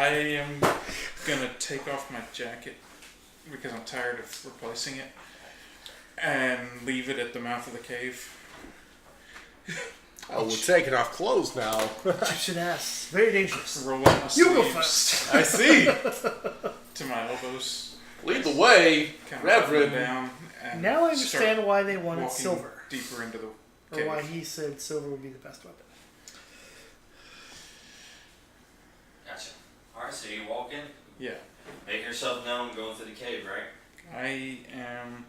I am gonna take off my jacket because I'm tired of replacing it and leave it at the mouth of the cave. Oh, we're taking off clothes now. You should ask. Very dangerous. Roll up my sleeves. You go first. I see. To my elbows. Lead the way, Kind of Reverend. down and Now I understand why they wanted walking silver. deeper into the Or cave. why he said silver would be the best weapon. Gotcha. Alright, so you walk in, Yeah. make yourself known going through the cave, right? I am...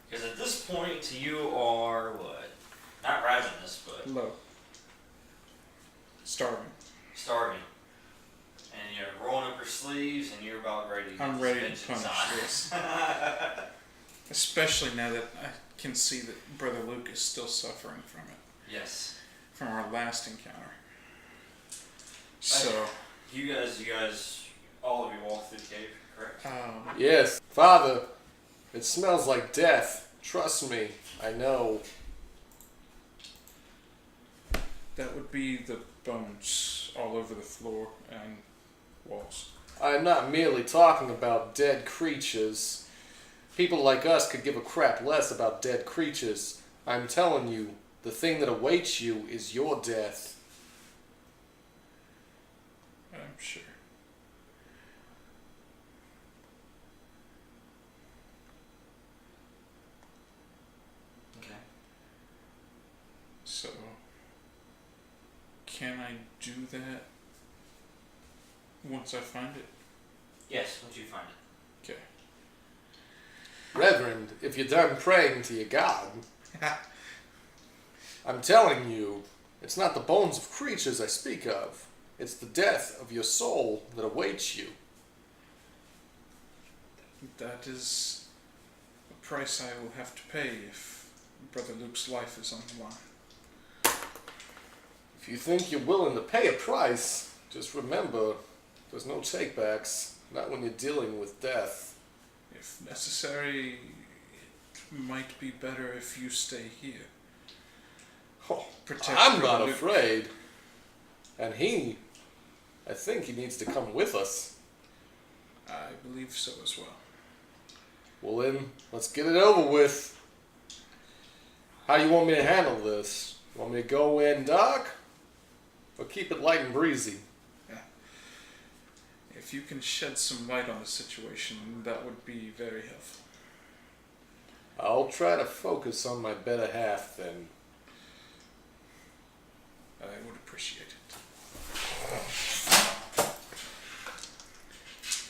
Because at this point, you are what? Not ravenous, but low. Starving. starving. And you're rolling up your sleeves and you're about ready to get I'm this ready to vengeance punish on. this. Especially now that I can see that Brother Luke is still suffering from it. Yes. From our last encounter. So... You guys, all of you walk through the cave, correct? Yes, Father, it smells like death. Trust me, I know. That would be the bones all over the floor and walls. I'm not merely talking about dead creatures. People like us could give a crap less about dead creatures. I'm telling you, the thing that awaits you is your death. I'm sure. Okay. So... Can I do that once I find it? Yes, once you find it. Okay. Reverend, if you're done praying to your God, I'm telling you, it's not the bones of creatures I speak of. It's the death of your soul that awaits you. That is a price I will have to pay if Brother Luke's life is on the line. If you think you're willing to pay a price, just remember, there's no takebacks, not when you're dealing with death. If necessary, it might be better if you stay here. Oh, Protect I'm Brother not Luke. afraid. And I think he needs to come with us. I believe so as well. Well then, let's get it over with. How do you want me to handle this? Want me to go in dark? Or keep it light and breezy? If you can shed some light on the situation, that would be very helpful. I'll try to focus on my better half then. I would appreciate it.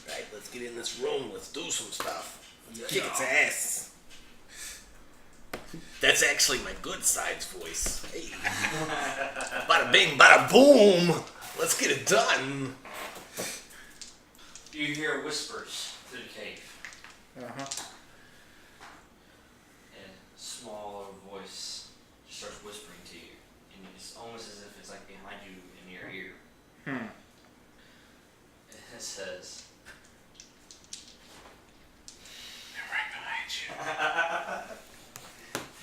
Right, let's get in this room. Let's do some stuff. Kick its ass. That's actually my good side's voice. Hey. Bada bing, bada boom. Let's get it done. You hear whispers through the cave. Uh-huh. And a smaller voice just starts whispering to you. And it's almost as if it's like behind you in your ear. And it says, I'm right behind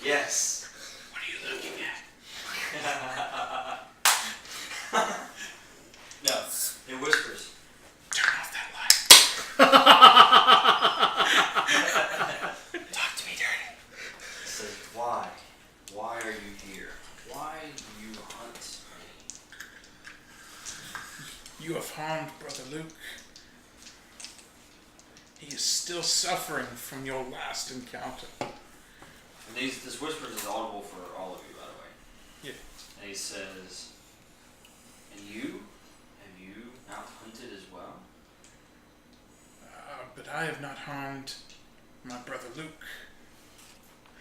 you. yes. What are you looking at? No, it whispers. Turn off that light. Talk to me, Dirty. It says, why? Why are you here? Why do you hunt me? You have harmed Brother Luke. He is still suffering from your last encounter. And this whisper is audible for all of you, by the way. Yeah. And he says, and you? Have you not hunted as well? But I have not harmed my Brother Luke.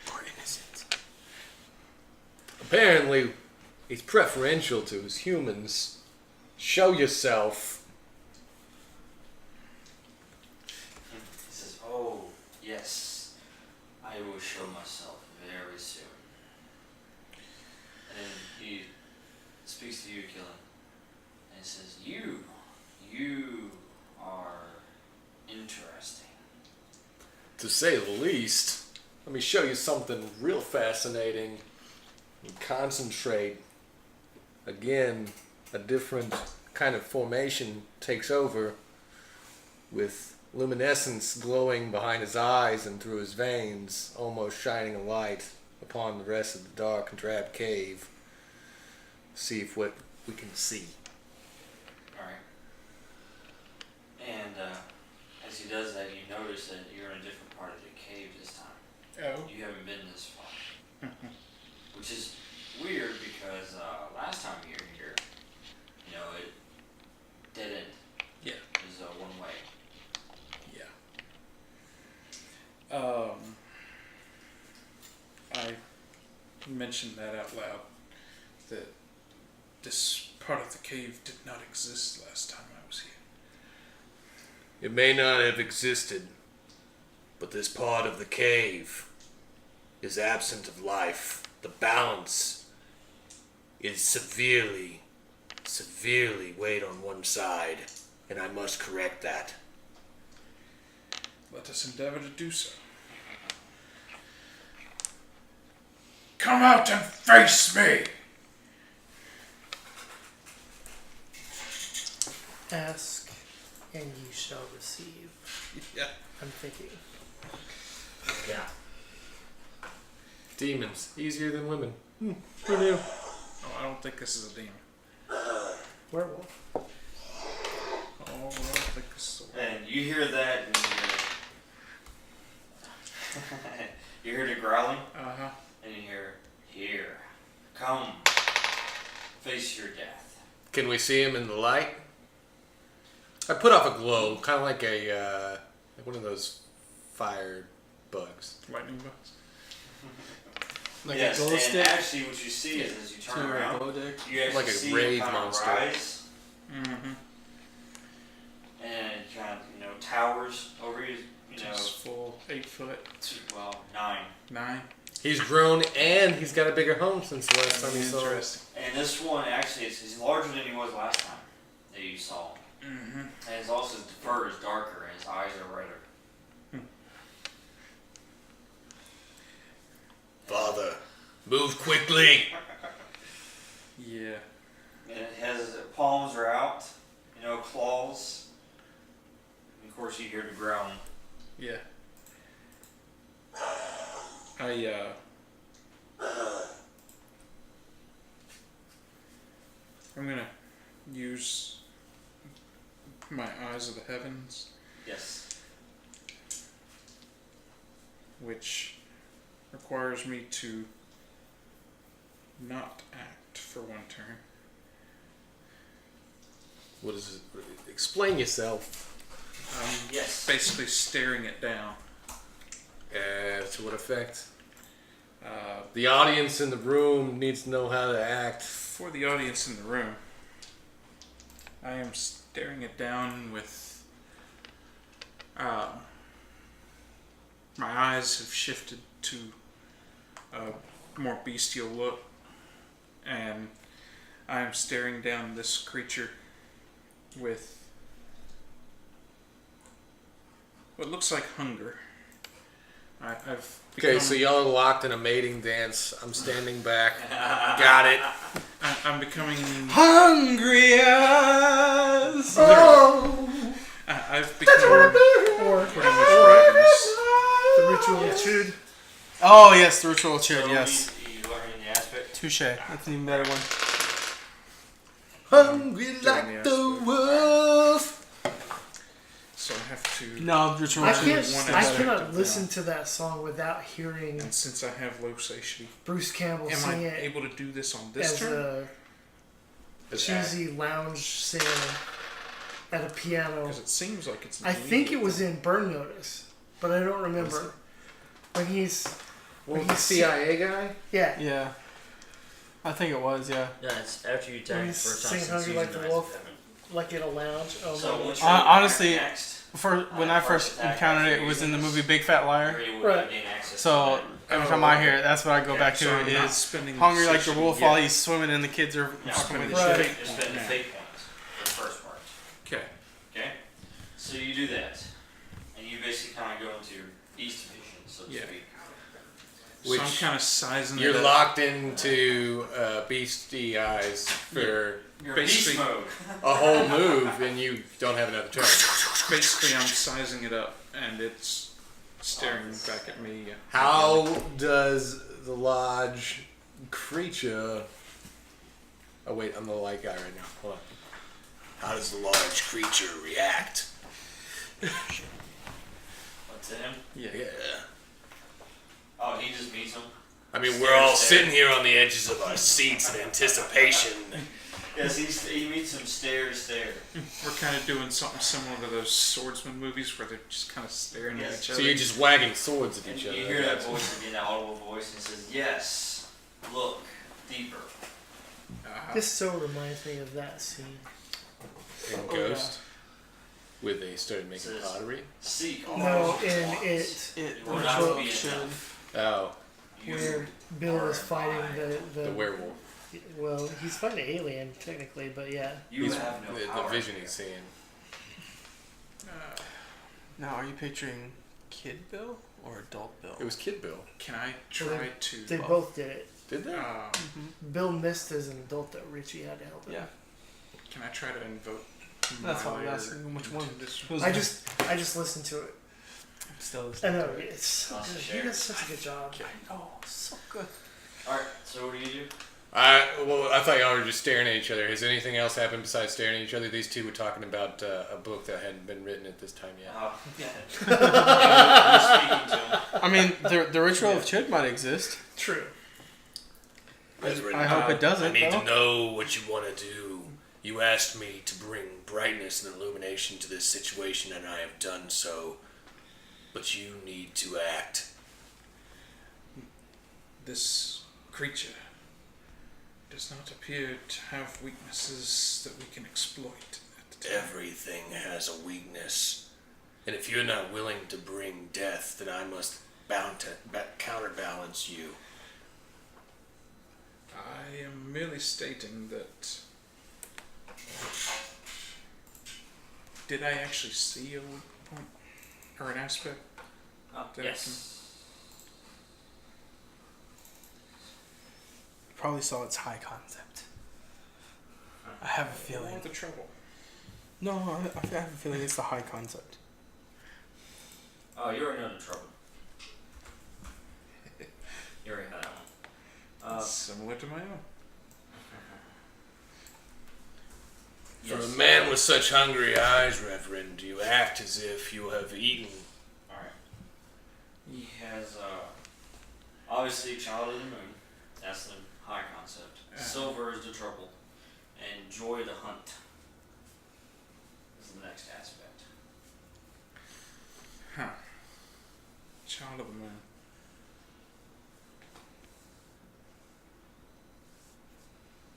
You're innocent. Apparently, he's preferential to his humans. Show yourself. And he says, oh, yes, I will show myself very soon. And then he speaks to you, Killian, and he says, you are interesting. To say the least. Let me show you something real fascinating. And concentrate. Again, a different kind of formation takes over, with luminescence glowing behind his eyes and through his veins, almost shining a light upon the rest of the dark and drab cave. See if what we can see. Alright. And as he does that, you notice that you're in a different part of the cave this time. Oh. You haven't been this far. Which is weird because last time you were here, you know, it dead end. Yeah. It was one way. Yeah. I mentioned that out loud, that this part of the cave did not exist last time I was here. It may not have existed, but this part of the cave is absent of life. The balance is severely weighed on one side, and I must correct that. Let us endeavor to do so. Come out and face me! Ask, and ye shall receive. Yeah. I'm thinking. Yeah. Demons, easier than women. Who knew? Oh, I don't think this is a demon. Werewolf. Oh, I don't think this is a And you hear that, and you hear the growling, Uh-huh. and you hear, "Here, come, face your death." Can we see him in the light? I put off a glow, kind of like like one of those fire bugs. Lightning bugs. Like yes, a glow and stick? actually what you see is as you To turn a around, glow stick? you actually Like a see rave it kind monster. of rise, Mm-hmm. and it kind of, towers over you, Just full 8 foot, 9. 9. He's grown and he's got a bigger home since the last time you saw him. Interesting. And this one actually is larger than he was last time that you saw him. Mm-hmm. And his also his fur is darker and his eyes are redder. Father, move quickly. Yeah. And it has palms are out, claws. And of course you hear the growling. Yeah. I'm gonna use my eyes of the heavens, Yes. which requires me to not act for one turn. What is it? Explain yourself. I'm Yes. basically staring it down. To what effect? The audience in the room needs to know how to act. For the audience in the room, I am staring it down with. My eyes have shifted to a more bestial look, and I am staring down this creature with what looks like hunger. I've Okay, become, so y'all are locked in a mating dance. I'm standing back. Got it. I'm becoming. Hungry as... I've become Or pretty much ravenous. the ritual of Chud. Oh, yes, the ritual So chud, yes. You learning the aspect. Touche. That's an even better one. Hungry like the wolf. So I have to. No, ritual I chud. can't. is one I aspect cannot of listen now. to that song without hearing And since I have low satiety, Bruce Campbell am sing I it able to do this on this as turn? a cheesy lounge singer at a piano. Because it seems like it's. I think it was in Burn Notice, but I don't Was remember. it? When he's Well, the CIA guy? yeah. Yeah. I think it was, yeah. Yeah, it's after you When attack he's first time singing since Hungry Like using the Eyes of Wolf. Heaven. Like in a lounge. Oh So my once God. you're Honestly, next, When I first encountered it, it was in the movie Big Fat you're Liar. able Right. to gain access So to every time I hear it, that's what I go back So to. I'm not Is spending hungry like the satiety wolf yet. while he's swimming and the kids are No, fucking with his Right. shit. that. Just spend the fate points for the first part. Okay. Okay? So you do that. And you basically kind of go into your East Division, so to Yeah. speak. So I'm kind of sizing You're it up. locked into beastie eyes for You're Basically- beast mode. a whole move, and you don't have another turn. Basically, I'm sizing it up, and it's staring back at me. How does the lodge creature... Oh wait, I'm the light guy right now. Hold on. How does the large creature react? What's in him? Yeah. Yeah. Oh, he just meets him. I mean, we're all sitting here on the edges of our seats in anticipation. Yes, he meets him stare to stare. We're kind of doing something similar to those swordsman movies where they're just kind of staring at each So other. you're just wagging swords at And each you other. hear that voice again, that audible voice, and it says, "Yes, look deeper." This so reminds me of that scene. In Ghost, where they started making Says- pottery. Seek all No, the in ones. it, It will the not book be should. enough. Oh, where Bill are is fighting mine. the werewolf. well, he's fighting an alien technically, but yeah. You He's- have no the power. vision he's seeing. Now, are you picturing Kid Bill or Adult Bill? It was Kid Bill. Can I try to? They both did it. Did they? Bill missed as an adult though. Richie had to help him. Yeah. Can I try to invoke? That's my why I was lair asking which into one. This Who's I just listened to it. still I listening know to it. it's so Lots good. of He does shares. such a good job. Oh, so good. Alright, so what do you do? I thought y'all were just staring at each other. Has anything else happened besides staring at each other? These two were talking about a book that hadn't been written at this time yet. Oh, yeah. You're speaking to him. I mean, the ritual of Chud might exist. True. Reverend, I hope it doesn't. I need though. to know what you want to do. You asked me to bring brightness and illumination to this situation, and I have done so. But you need to act. This creature does not appear to have weaknesses that we can exploit at the time. Everything has a weakness. And if you're not willing to bring death, then I must bound to counterbalance you. I am merely stating that. Did I actually see a weak point or an aspect? Oh, That yes. Probably saw its high concept. I have a Or feeling. the trouble? No, I have a feeling it's the high concept. Oh, you already know the trouble. You already had that one. Similar to my own. For Yes. a man with such hungry eyes, Reverend, you act as if you have eaten. Alright. He has, obviously Child of the Moon. That's the high concept. Silver is the trouble. And Joy the Hunt is the next aspect. Huh. Child of the Moon.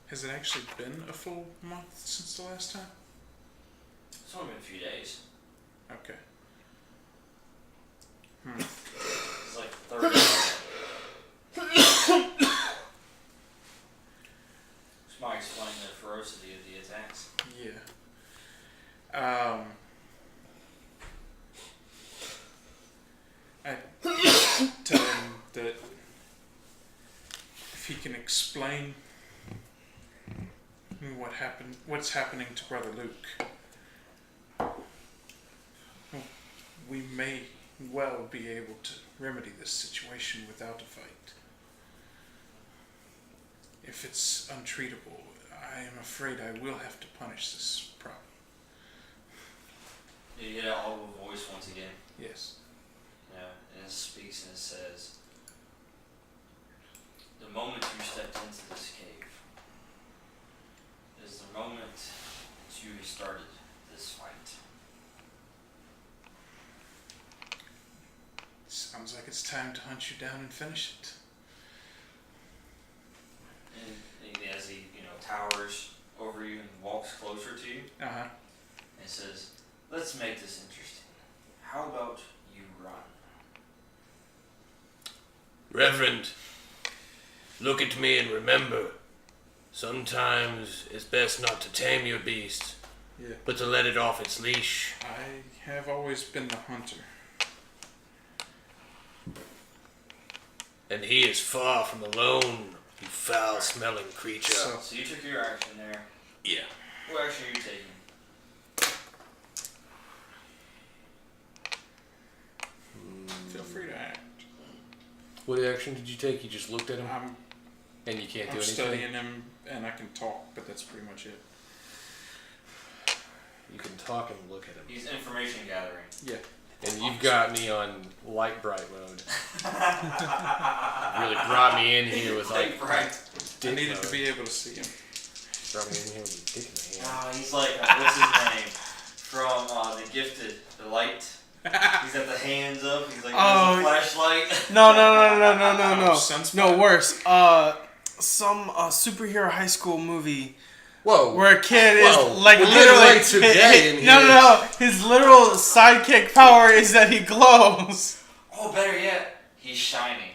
Has it actually been a full month since the last time? It's only been a few days. Okay. It's like 30 days. Which might explain the ferocity of the attacks. Yeah. I tell him that if he can explain what's happening to Brother Luke, we may well be able to remedy this situation without a fight. If it's untreatable, I am afraid I will have to punish this problem. You hear that audible voice once again. Yes. Yeah, and it speaks and it says, the moment you stepped into this cave is the moment that you started this fight. Sounds like it's time to hunt you down and finish it. And as he, towers over you and walks closer to you, Uh-huh. and says, let's make this interesting. How about you run? Reverend, look at me and remember, sometimes it's best not to tame your beast, Yeah. but to let it off its leash. I have always been the hunter. And he is far from alone, you foul-smelling creature. So you took your action there. Yeah. What action are you taking? Feel free to act. What action did you take? You just looked at him? And you can't do I'm anything? studying him, and I can talk, but that's pretty much it. You can talk and look at him. He's information gathering. Yeah. And you've got me on light bright mode. Really brought me in here with like bright. I needed to be able to see him. Brought me in here with a dick in my hand. Oh, he's like, what's his name? From The Gifted, the light. He's got the hands up. He's like, there's a flashlight. No. Sunspot. No, worse. Some superhero high school movie. Whoa. Where a kid is like we're literally getting way too gay in here. No. His literal sidekick power is that he glows. Oh, better yet, he's shining.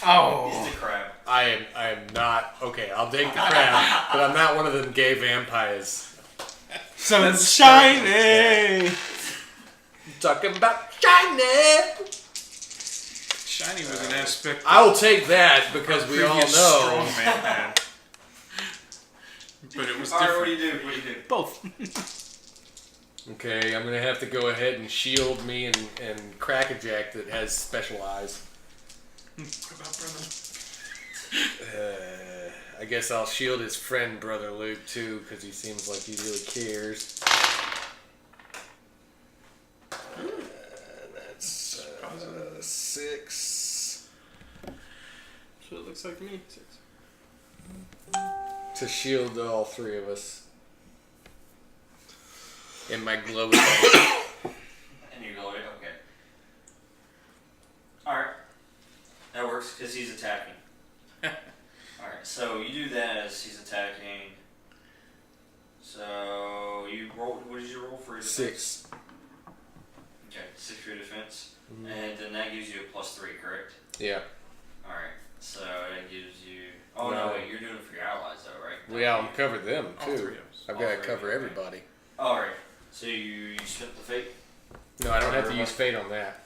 Oh. He's the crab. I am not okay. I'll take the crab, but I'm not one of them gay vampires. So it's shiny. Talking about shiny. Shiny was an aspect. I will take that because we all previous know. Strongman had. But it was Alright, different. what do you do? Both. Okay, I'm gonna have to go ahead and shield me and Crackerjack that has special eyes. What about brother? I guess I'll shield his friend, Brother Luke, too, because he seems like he really cares. That's 6. So it looks like me. 6. To shield all 3 of us. In my glow light. And you go, okay. Alright. That works because he's attacking. Alright, so you do that as he's attacking. So you roll. What did you roll for your defense? 6. Okay, 6 for your defense. And then that gives you a +3, correct? Yeah. Alright, so that gives you. Oh no, wait, you're doing it for your allies though, right? We all cover them, All too. 3 of us. I've All got to 3, cover okay. everybody. Alright, so you spent the fate? No, I don't have to use fate on that.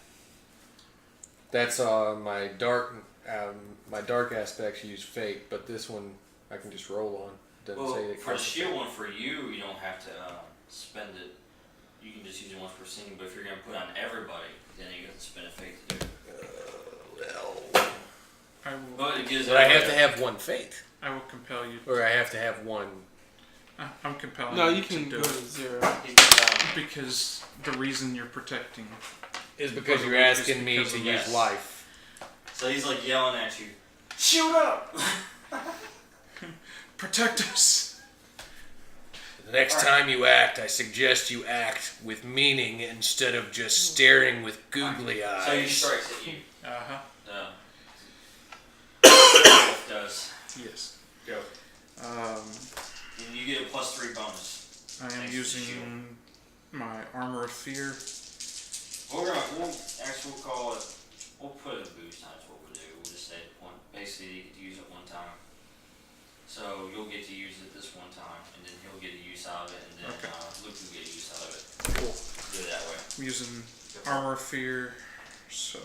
That's my dark aspects use fate, but this one I can just roll on. Doesn't say that. For the shield one for you don't have to spend it. You can just use it once per scene. But if you're gonna put on everybody, then you have to spend a fate to do it. I will. But it gives. But I have to have 1 fate, I will compel you. or I have to have 1. I'm compelling. No, you you to can do go to it 0. He's down. because the reason you're protecting Is because Brother you're Luke is asking me because to of use this. life. So he's like yelling at you. Shield up! protect us. The next time you act, I suggest you act with meaning instead of just staring with googly eyes. So he strikes at you. Does. Yes. Go. And you get a +3 bonus. I am Thanks to using shield. my armor of fear. We'll call it. We'll put it in boost times. What we'll do. We'll just say one. Basically, you get to use it 1 time. So you'll get to use it this 1 time, and then he'll get a use out of it, and then Luke will get a use out of it. Cool. Do it that way. I'm using armor of fear, so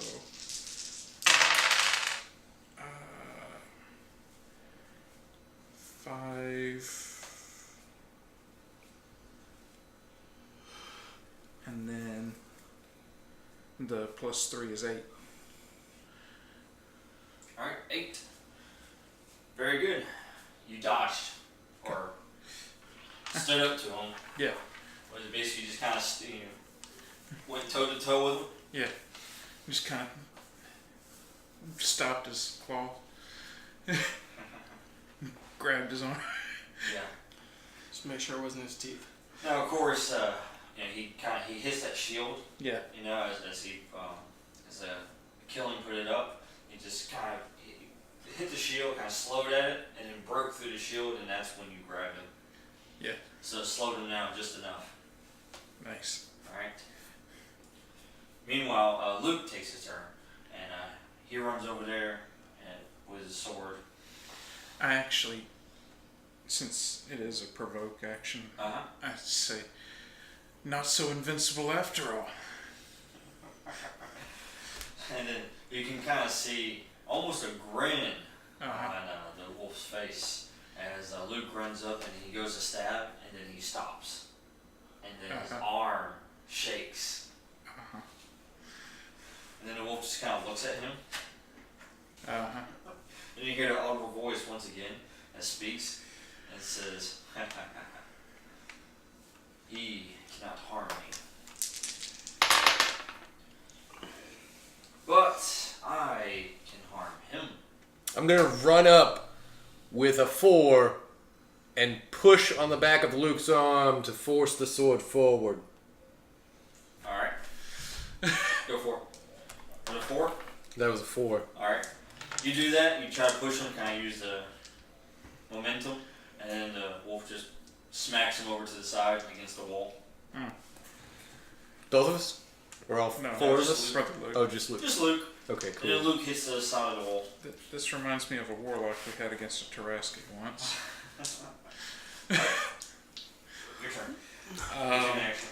5, and then the +3 is 8. Alright, 8. Very good. You dodged. Or stood up to him. Yeah. Was it basically just kind of, went toe to toe with him? Yeah. Just kind of stopped his claw. Grabbed his arm. Yeah. Just make sure it wasn't his teeth. Now, of course, he hits that shield. Yeah. As Killian put it up, he just kind of hit the shield, kind of slowed at it, and then broke through the shield, and that's when you grabbed him. Yeah. So it slowed him down just enough. Nice. Alright. Meanwhile, Luke takes his turn, and he runs over there with his sword. I actually, since it is a provoke action, I say, not so invincible after all. And then you can kind of see almost a grin Uh-huh. on the wolf's face as Luke runs up and he goes to stab and then he stops. And then his arm shakes. Uh-huh. And then the wolf just kind of looks at him. Uh-huh. And you hear the audible voice once again that speaks and says, he cannot harm me. But I can harm him. I'm gonna run up with a 4 and push on the back of Luke's arm to force the sword forward. Alright. Go for it. Was it 4? That was a 4. Alright. You do that, you try to push him, kind of use the momentum, and then the wolf just smacks him over to the side against the wall. Both of us? Or all No, 4 of just us? Brother Luke. Oh, just Luke. Just Luke. Okay, And then cool. Luke hits the side of the wall. This reminds me of a warlock we had against a Tarrasque once. Your turn. Take an action.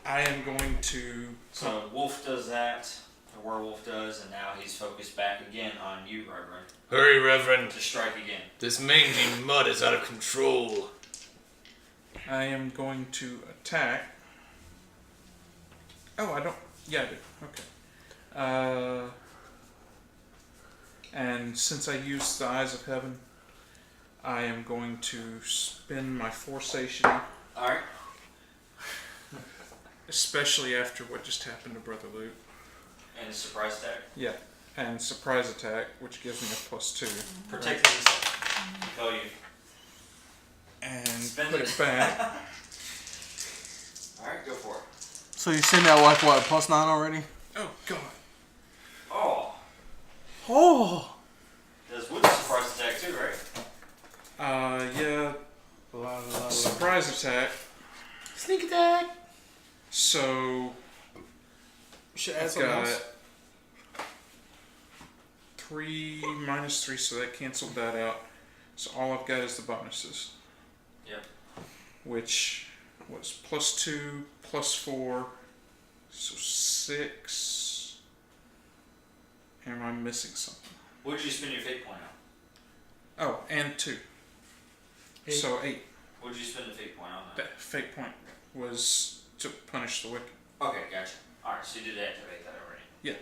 I am going to... So wolf does that, the werewolf does, and now he's focused back again on you, Reverend. Hurry, Reverend. To strike again. This mangy mud is out of control. I am going to attack. Oh, I don't... Yeah, I do. Okay. And since I used the Eyes of Heaven, I am going to spend my Forsation, Alright. especially after what just happened to Brother Luke. And surprise attack. Yeah. And Surprise Attack, which gives me a +2. Protect himself. Tell you. And Spend put it. it back. Alright, go for it. So you send that like what, +9 already? Oh, God. Oh. Oh! Does wood surprise attack too, right? Yeah. Surprise Attack. Sneak attack! So... Should add I've something got else. 3 minus 3, so that canceled that out. So all I've got is the bonuses. Yep. Which was +2, +4, so 6. Am I missing something? What did you spend your fate point on? Oh, and 2. 8. So 8. What did you spend the fate point on? That fate point was to punish the wicked. Okay, gotcha. Alright, so you did activate that already. Yeah.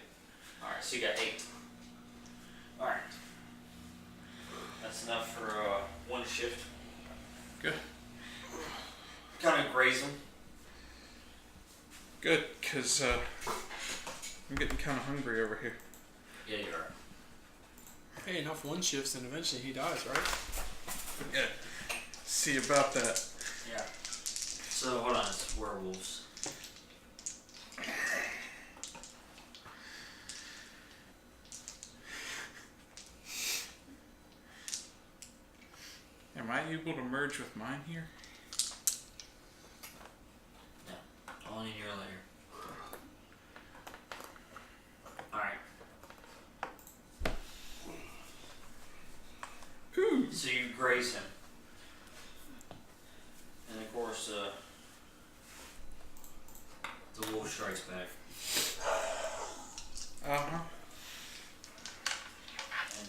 Alright, so you got 8. Alright. That's enough for one shift. Good. Kind of graze him. Good, because I'm getting kind of hungry over here. Yeah, you are. Hey, enough one shifts and eventually he dies, right? Yeah. See about that. Yeah. So, hold on, it's werewolves. Am I able to merge with mine here? No. Only a year later. Alright. Ooh. So you graze him. And of course, the wolf strikes back. Uh-huh. And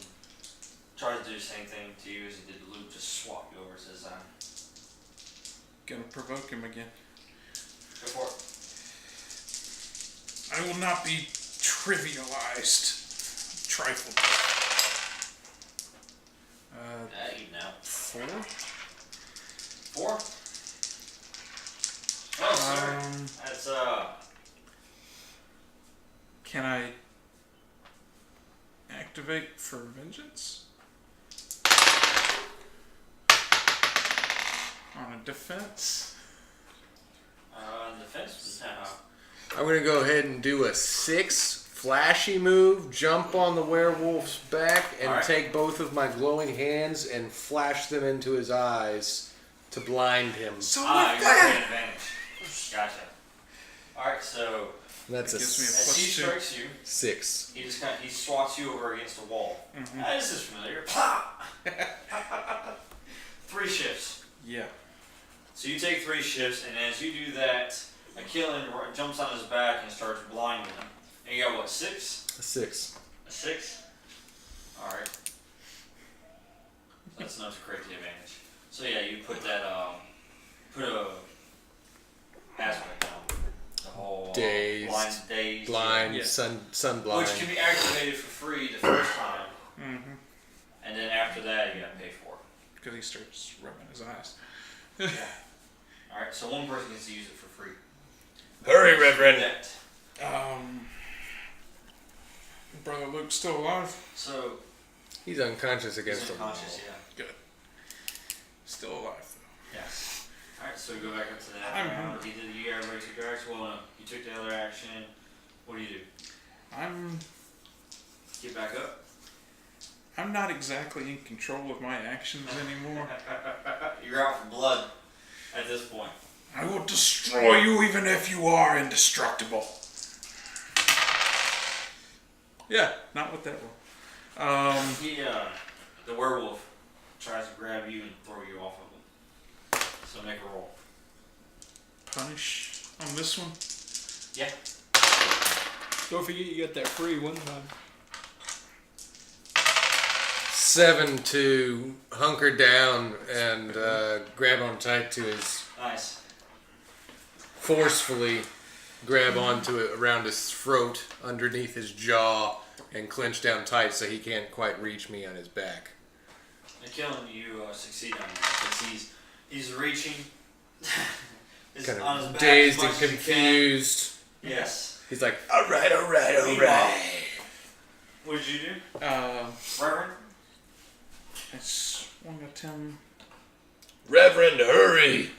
tries to do the same thing to you as he did to Luke, just swap you over to his side. Gonna provoke him again. Go for it. I will not be trivialized. Trifled. Even out. 4? 4? Oh, sir. That's, Can I activate for vengeance? On a defense? defense? No. I'm gonna go ahead and do a 6 flashy move, jump on the werewolf's back, and Alright. take both of my glowing hands and flash them into his eyes to blind him. So You with got that, an advantage. Gotcha. Alright, so That's a Gives me a as he +2. strikes you, 6. he just he swats you over against a wall. Mhm. This is familiar. Plop! 3 shifts. Yeah. So you take 3 shifts, and as you do that, a Killian jumps on his back and starts blinding him. And you got what, 6? A 6. A 6? Alright. That's enough to create the advantage. So yeah, you put that, put a aspect on. The whole Dazed, blind, blind, sun blind. which can be activated for free the first time, Mm-hmm. and then after that you gotta pay for it. Because he starts rubbing his eyes. Alright, so one person gets to use it for free. Hurry, Reverend. That. Brother Luke's still alive? So He's unconscious against he's the wall. unconscious, yeah. Good. Still alive, though. Yes. Alright, so we go back up to that I'm round. hungry. He did the everybody took their action. Well, no, you took the other action. What do you do? Get back up? I'm not exactly in control of my actions anymore. You're out for blood at this point. I will destroy you even if you are indestructible. Yeah, not with that one. He, the werewolf tries to grab you and throw you off of him. So make a roll. Punish on this one? Yeah. Don't forget you got that free one time. 7 to hunker down and grab on tight to his, Nice. forcefully grab onto it around his throat, underneath his jaw, and clench down tight so he can't quite reach me on his back. And Killian, you succeed on that because he's reaching. He's Kind on his of back dazed as and much as he can. confused. Yes. He's like, alright. What did you do, Uh, Reverend? I swung at him. Reverend, hurry!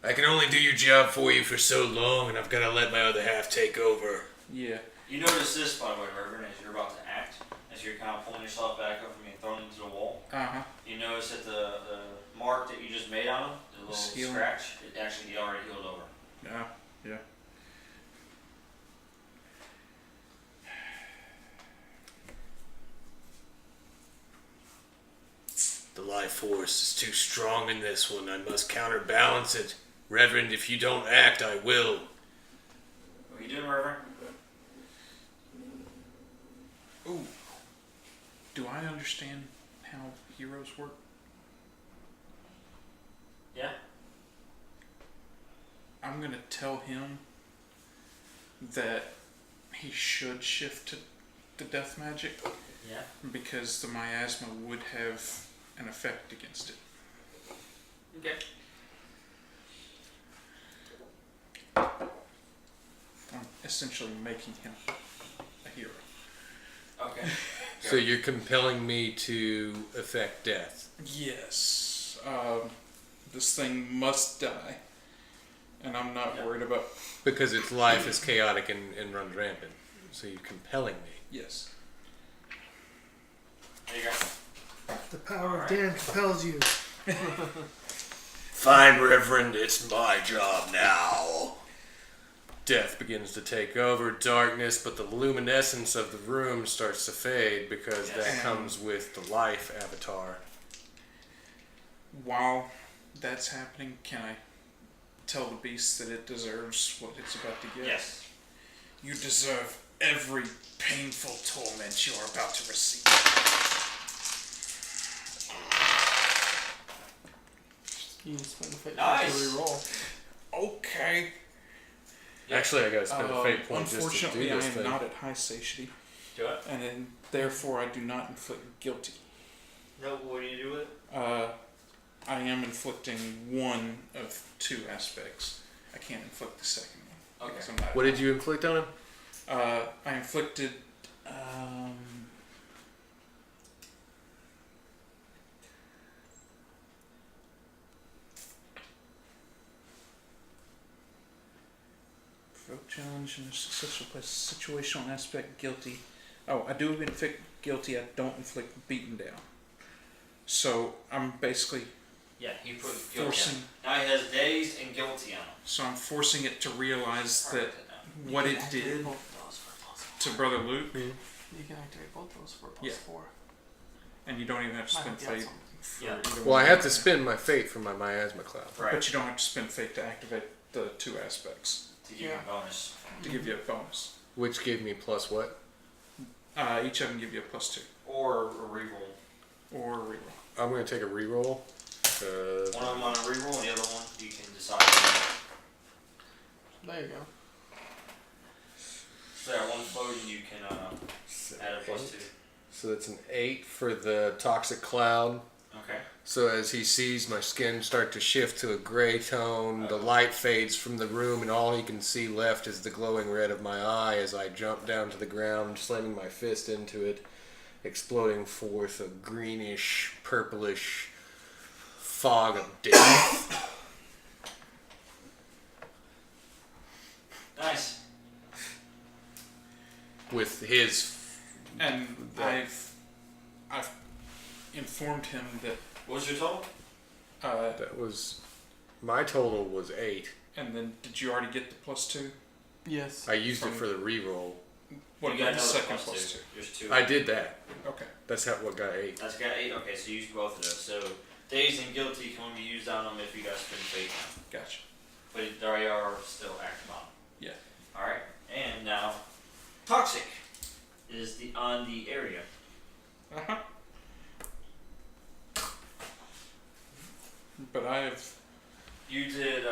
I can only do your job for you for so long, and I've got to let my other half take over. Yeah. You notice this, by the way, Reverend, as you're about to act, as you're kind of pulling yourself back up from being thrown into the wall. Uh-huh. You notice that the mark that you just made on him, the little It's healing. scratch, it actually already healed over. Yeah. Yeah. The life force is too strong in this one. I must counterbalance it. Reverend, if you don't act, I will. What are you doing, Reverend? Ooh. Do I understand how heroes work? Yeah? I'm gonna tell him that he should shift to death magic Yeah. because the miasma would have an effect against it. Okay. I'm essentially making him a hero. Okay. So you're compelling me to effect death. Yes. This thing must die. And I'm not Yeah. worried about... Because its life is chaotic and runs rampant. So you're compelling me. Yes. There you go. The power of Dan compels you. Fine, Reverend, it's my job now. Death begins to take over, darkness, but the luminescence of the room starts to fade because Yes. that comes with the life avatar. While that's happening, can I tell the beast that it deserves what it's about to get? Yes. You deserve every painful torment you are about to receive. You can spend a fate Nice. to reroll. Okay. Actually, I gotta spend a fate point just to do Unfortunately, I this am thing. not at high satiety, Do it. and then, therefore I do not inflict guilty. No, what do you do with it? I am inflicting one of two aspects. I can't inflict the second one. Okay. because I'm not- What did you inflict on him? I inflicted. Provoke challenge and a successful place. Situational aspect guilty. Oh, I do inflict guilty. I don't inflict beaten down. So I'm basically Yeah, he put guilty on forcing. him. Now he has dazed and guilty on him. So I'm forcing it to realize that Write that down. what You it can activate did both of those for +4. to Brother Luke, You can activate both those for Yeah. +4. and you don't even have to Might spend help you out fate. some. For Yeah. either Well, I one. have to spend my fate for my miasma cloud. Right. But you don't have to spend fate to activate the two aspects To give you Yeah. a bonus. to give you a bonus. Which gave me plus what? Each of them give you a +2. Or a reroll. Or a reroll. I'm going to take a reroll. One of them on a reroll, and the other one you can decide. There you go. So that one floating you can add a +2. So that's an 8 for the toxic cloud. Okay. So as he sees my skin start to shift to a gray tone, the light fades from the room, and all he can see left is the glowing red of my eye as I jump down to the ground, slamming my fist into it, exploding forth a greenish, purplish fog of death. Nice. With his... And I've informed him that... What was your total? That was... My total was 8. And then, did you already get the +2? Yes. I used it for the reroll. What You about got the another second +2. +2? There's 2. I did that. Okay. That's what got 8. That's got 8. Okay, so use both of those. So dazed and guilty can only be used on them if you guys spend fate now. Gotcha. But they are still active on them. Yeah. Alright, and now toxic is on the area. Uh-huh. But I have... You did,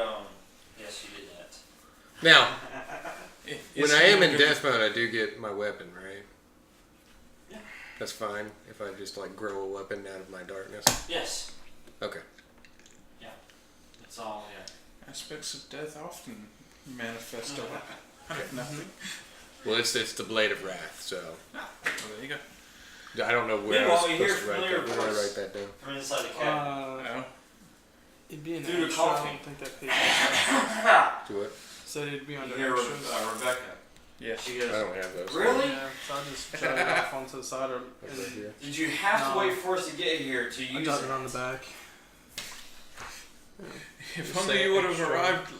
yes, you did that. Now, when Is I he am in gonna- death mode, I do get my weapon, right? Yeah. That's fine if I just like grow a weapon out of my darkness. Yes. Okay. That's all, yeah. Aspects of death often manifest a weapon. I have nothing. Well, it's the Blade of Wrath, so Well, there you go. I don't know where I was Meanwhile, you supposed to hear write familiar that. Where did I voice. write that down? From inside the cabin. Oh. It'd be an Through the extra. I coffee. don't think that page. Do it. So it'd be You under hear extras. Rebecca. Yeah. She I goes, don't have those. really? Yeah, so I just jot it off onto the side or Like right here. Did you have to No. wait for us to get here to I use jot it? it on the back. If Just only say you would have extra. arrived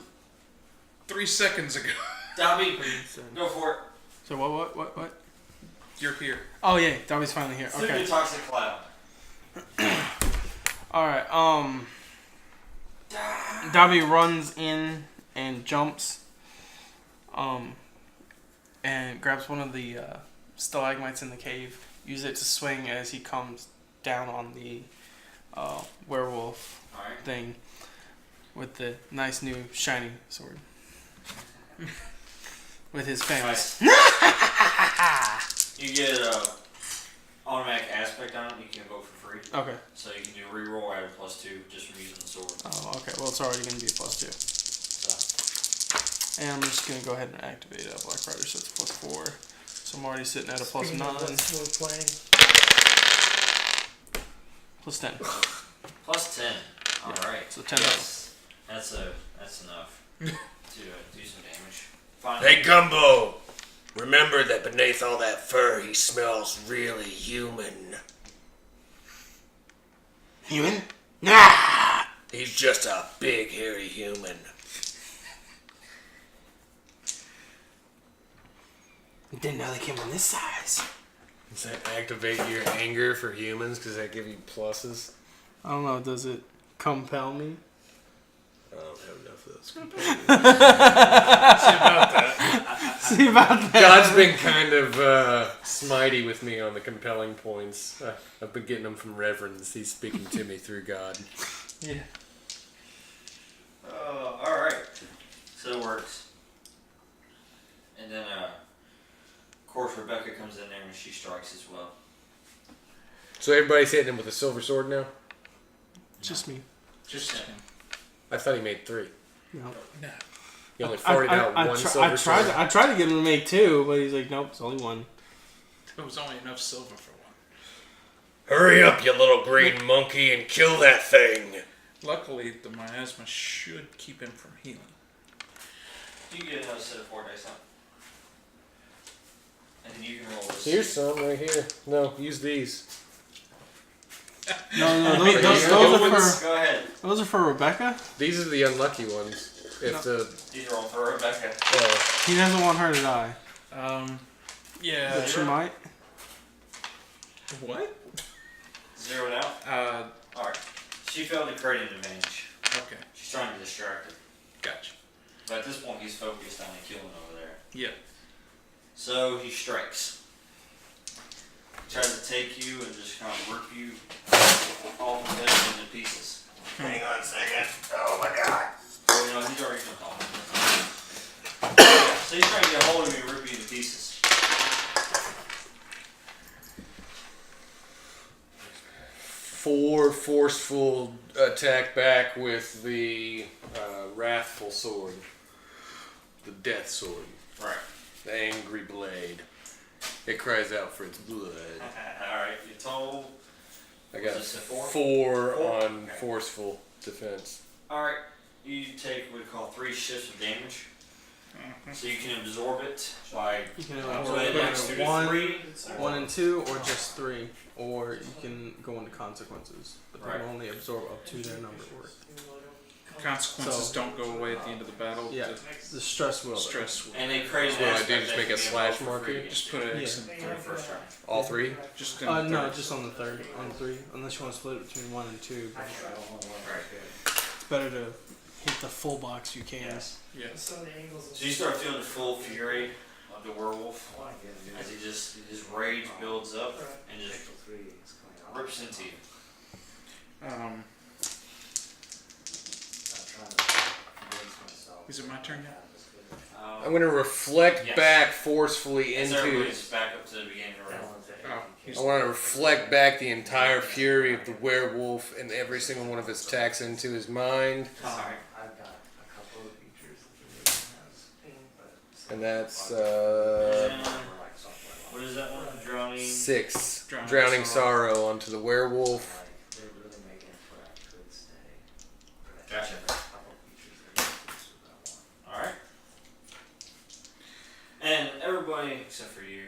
3 seconds ago. Dobby, Please, go for it. So what? You're here. Oh yeah, Dobby's finally here. Through Okay. the toxic cloud. Alright, Dobby runs in and jumps, and grabs one of the stalagmites in the cave, uses it to swing as he comes down on the werewolf Alright. thing with the nice new shiny sword. With his fangs. You get automatic aspect on it. You can vote for free. Okay. So you can do reroll, add a +2 just from using the sword. Oh, okay. Well, it's already going to be a +2. So And I'm just going to go ahead and activate Black Rider, so it's +4. So I'm already sitting at a +9. +10. +10. Alright. So 10 Yes. That's enough to do some damage. Fine. Hey Gumbo, remember that beneath all that fur, he smells really human. Human? Nah! He's just a big hairy human. Didn't know they came on this size. Does that activate your anger for humans? Does that give you pluses? I don't know. Does it compel me? I don't have enough of those. See about that. God's been kind of smitey with me on the compelling points. I've been getting them from Reverend. He's speaking to me through God. Yeah. Alright. So it works. And then, of course, Rebecca comes in there and she strikes as well. So everybody's hitting him with a silver sword now? Just me. Just him. I thought he made 3. No. No. He only farted out one silver sword. I tried to get him to make 2, but he's like, nope, it's only 1. There was only enough silver for one. Hurry up, you little green monkey, and kill that thing. Luckily, the miasma should keep him from healing. You get another set of 4 dice out. And then you can roll this. Here's some right here. No, use these. No, mean, those go are with- for Go ahead. those are for Rebecca. These are the unlucky ones. If These are all for Rebecca. He doesn't want her to die, Yeah. but she might. What? 0 now? Alright. She failed to create an advantage. Okay. She's trying to distract him. Gotcha. But at this point, he's focused on killing over there. Yeah. So he strikes. tries to take you and just kind of rip you all from there into pieces. Hang on a second. Oh my god. Well, you know, he's already jumped off. Yeah, so he's trying to get a hold of you and rip you to pieces. Four forceful attack back with the wrathful sword. The death sword. Right. The angry blade. It cries out for its blood. Alright, you total. I got Was this a four? four Four? on forceful defense. Alright, you take what we call 3 shifts of damage. So you can absorb it by You can putting it next to the 3. 1 and 2, or just 3, or you can go into consequences, but they Right. can only absorb up to their number worth. Consequences So- don't go away at the end of the battle. Yeah, the stress will. The stress will. And a crazy What do I do, aspect just that make can a be slash involved for marker? free Just put an X in for the first turn. All three? Just in the No, third. just on the third, on 3, unless you want to split it between 1 and 2. But Right. it's better to hit the full box you can. Yes. Yeah. So you start feeling the full fury of the werewolf as his rage builds up and just rips into you. Is it my turn yet? I'm going to reflect Yes. back forcefully As into. everybody's back up to the beginning of the round. Oh, he's I want to reflect back the entire fury of the werewolf and every single one of his attacks into his mind. Alright. And that's What is that one? Drowning. 6. Drowning Drowning sorrow onto the werewolf. Gotcha. Alright. And everybody except for you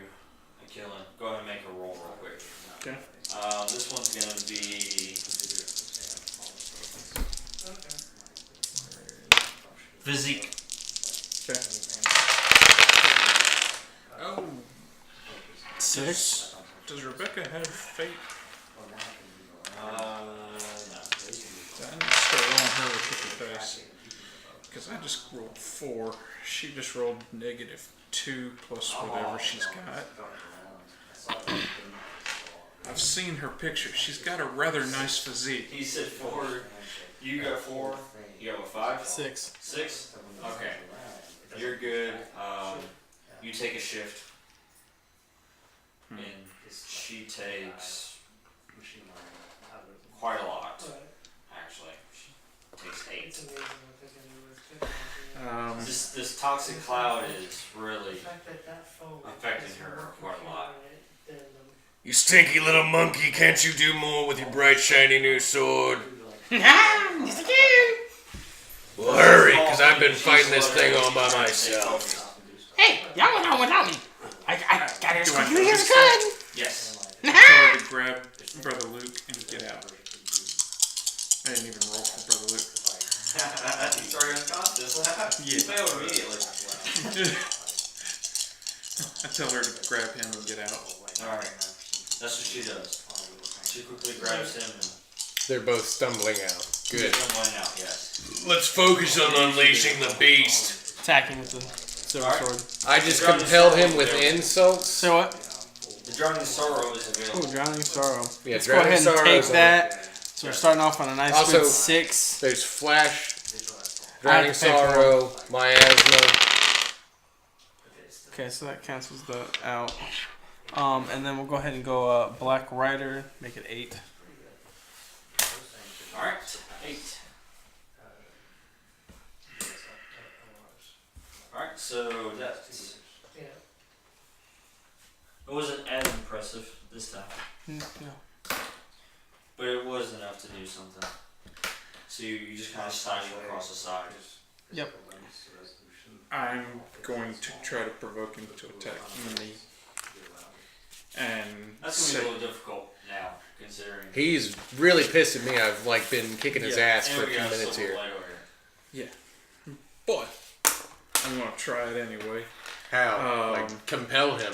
and Killian, go ahead and make a roll real quick. Okay. This one's gonna be physique. Okay. Oh. 6? Does Rebecca have fate? No. I need to start rolling her with 50 dice. Because I just rolled 4. She just rolled -2 plus whatever she's got. I've seen her picture. She's got a rather nice physique. He said 4. You got 4. You got what, 5? 6. 6? Okay. You're good. You take a shift. And she takes quite a lot. Actually. She takes 8. This toxic cloud is really affecting her quite a lot. You stinky little monkey, can't you do more with your bright shiny new sword? Yes, I can. Well, hurry, because I've been fighting this thing all by myself. Hey, y'all went on without me. I got it as Do I quickly as notice I could. Yes. Tell her to grab Brother Luke and get out. I didn't even roll for Brother Luke. He's already unconscious. Yeah. He failed immediately. I tell her to grab him and get out. Alright. That's what she does. She quickly grabs him and They're both stumbling out. Good. gets him laying out, yes. Let's focus on unleashing the beast. Attacking with the silver Alright. sword. I just compelled him with insults. So what? The Drowning Sorrow is available. Ooh, Drowning Sorrow. Yeah, Let's go ahead and Drowning take Sorrow's that. So we're starting off on a nice Also- good 6. There's Flash, I Drowning have to pay for Sorrow, Miasma. Okay, so that cancels the out. And then we'll go ahead and go Black Rider, make it 8. Alright. 8. Alright, so that's... It wasn't as impressive this time, No. but it was enough to do something. So you just kind of slide him across the side. Yep. I'm going to try to provoke him to attack me. And That's going to be a little difficult now, considering... He's really pissed at me. I've been kicking his ass And for a we few got a minutes silver here. light over here. but I'm going to try it anyway. How? Compel him.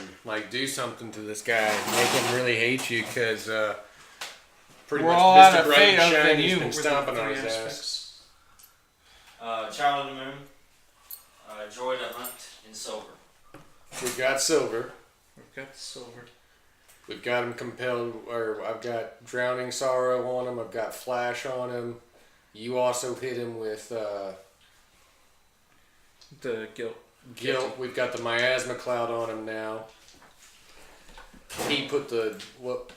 Do something to this guy. Make him really hate you because pretty We're much all out Mr. of Bright fate and other than Shiny's you. been With the stomping on three his ass. aspects. Child of the Moon, Joy to Hunt, and Silver. We've got silver. We've got silver. We've got him compelled, or I've got Drowning Sorrow on him. I've got Flash on him. You also hit him with The guilt. Guilt. We've got the Miasma Cloud on him now. He put the what?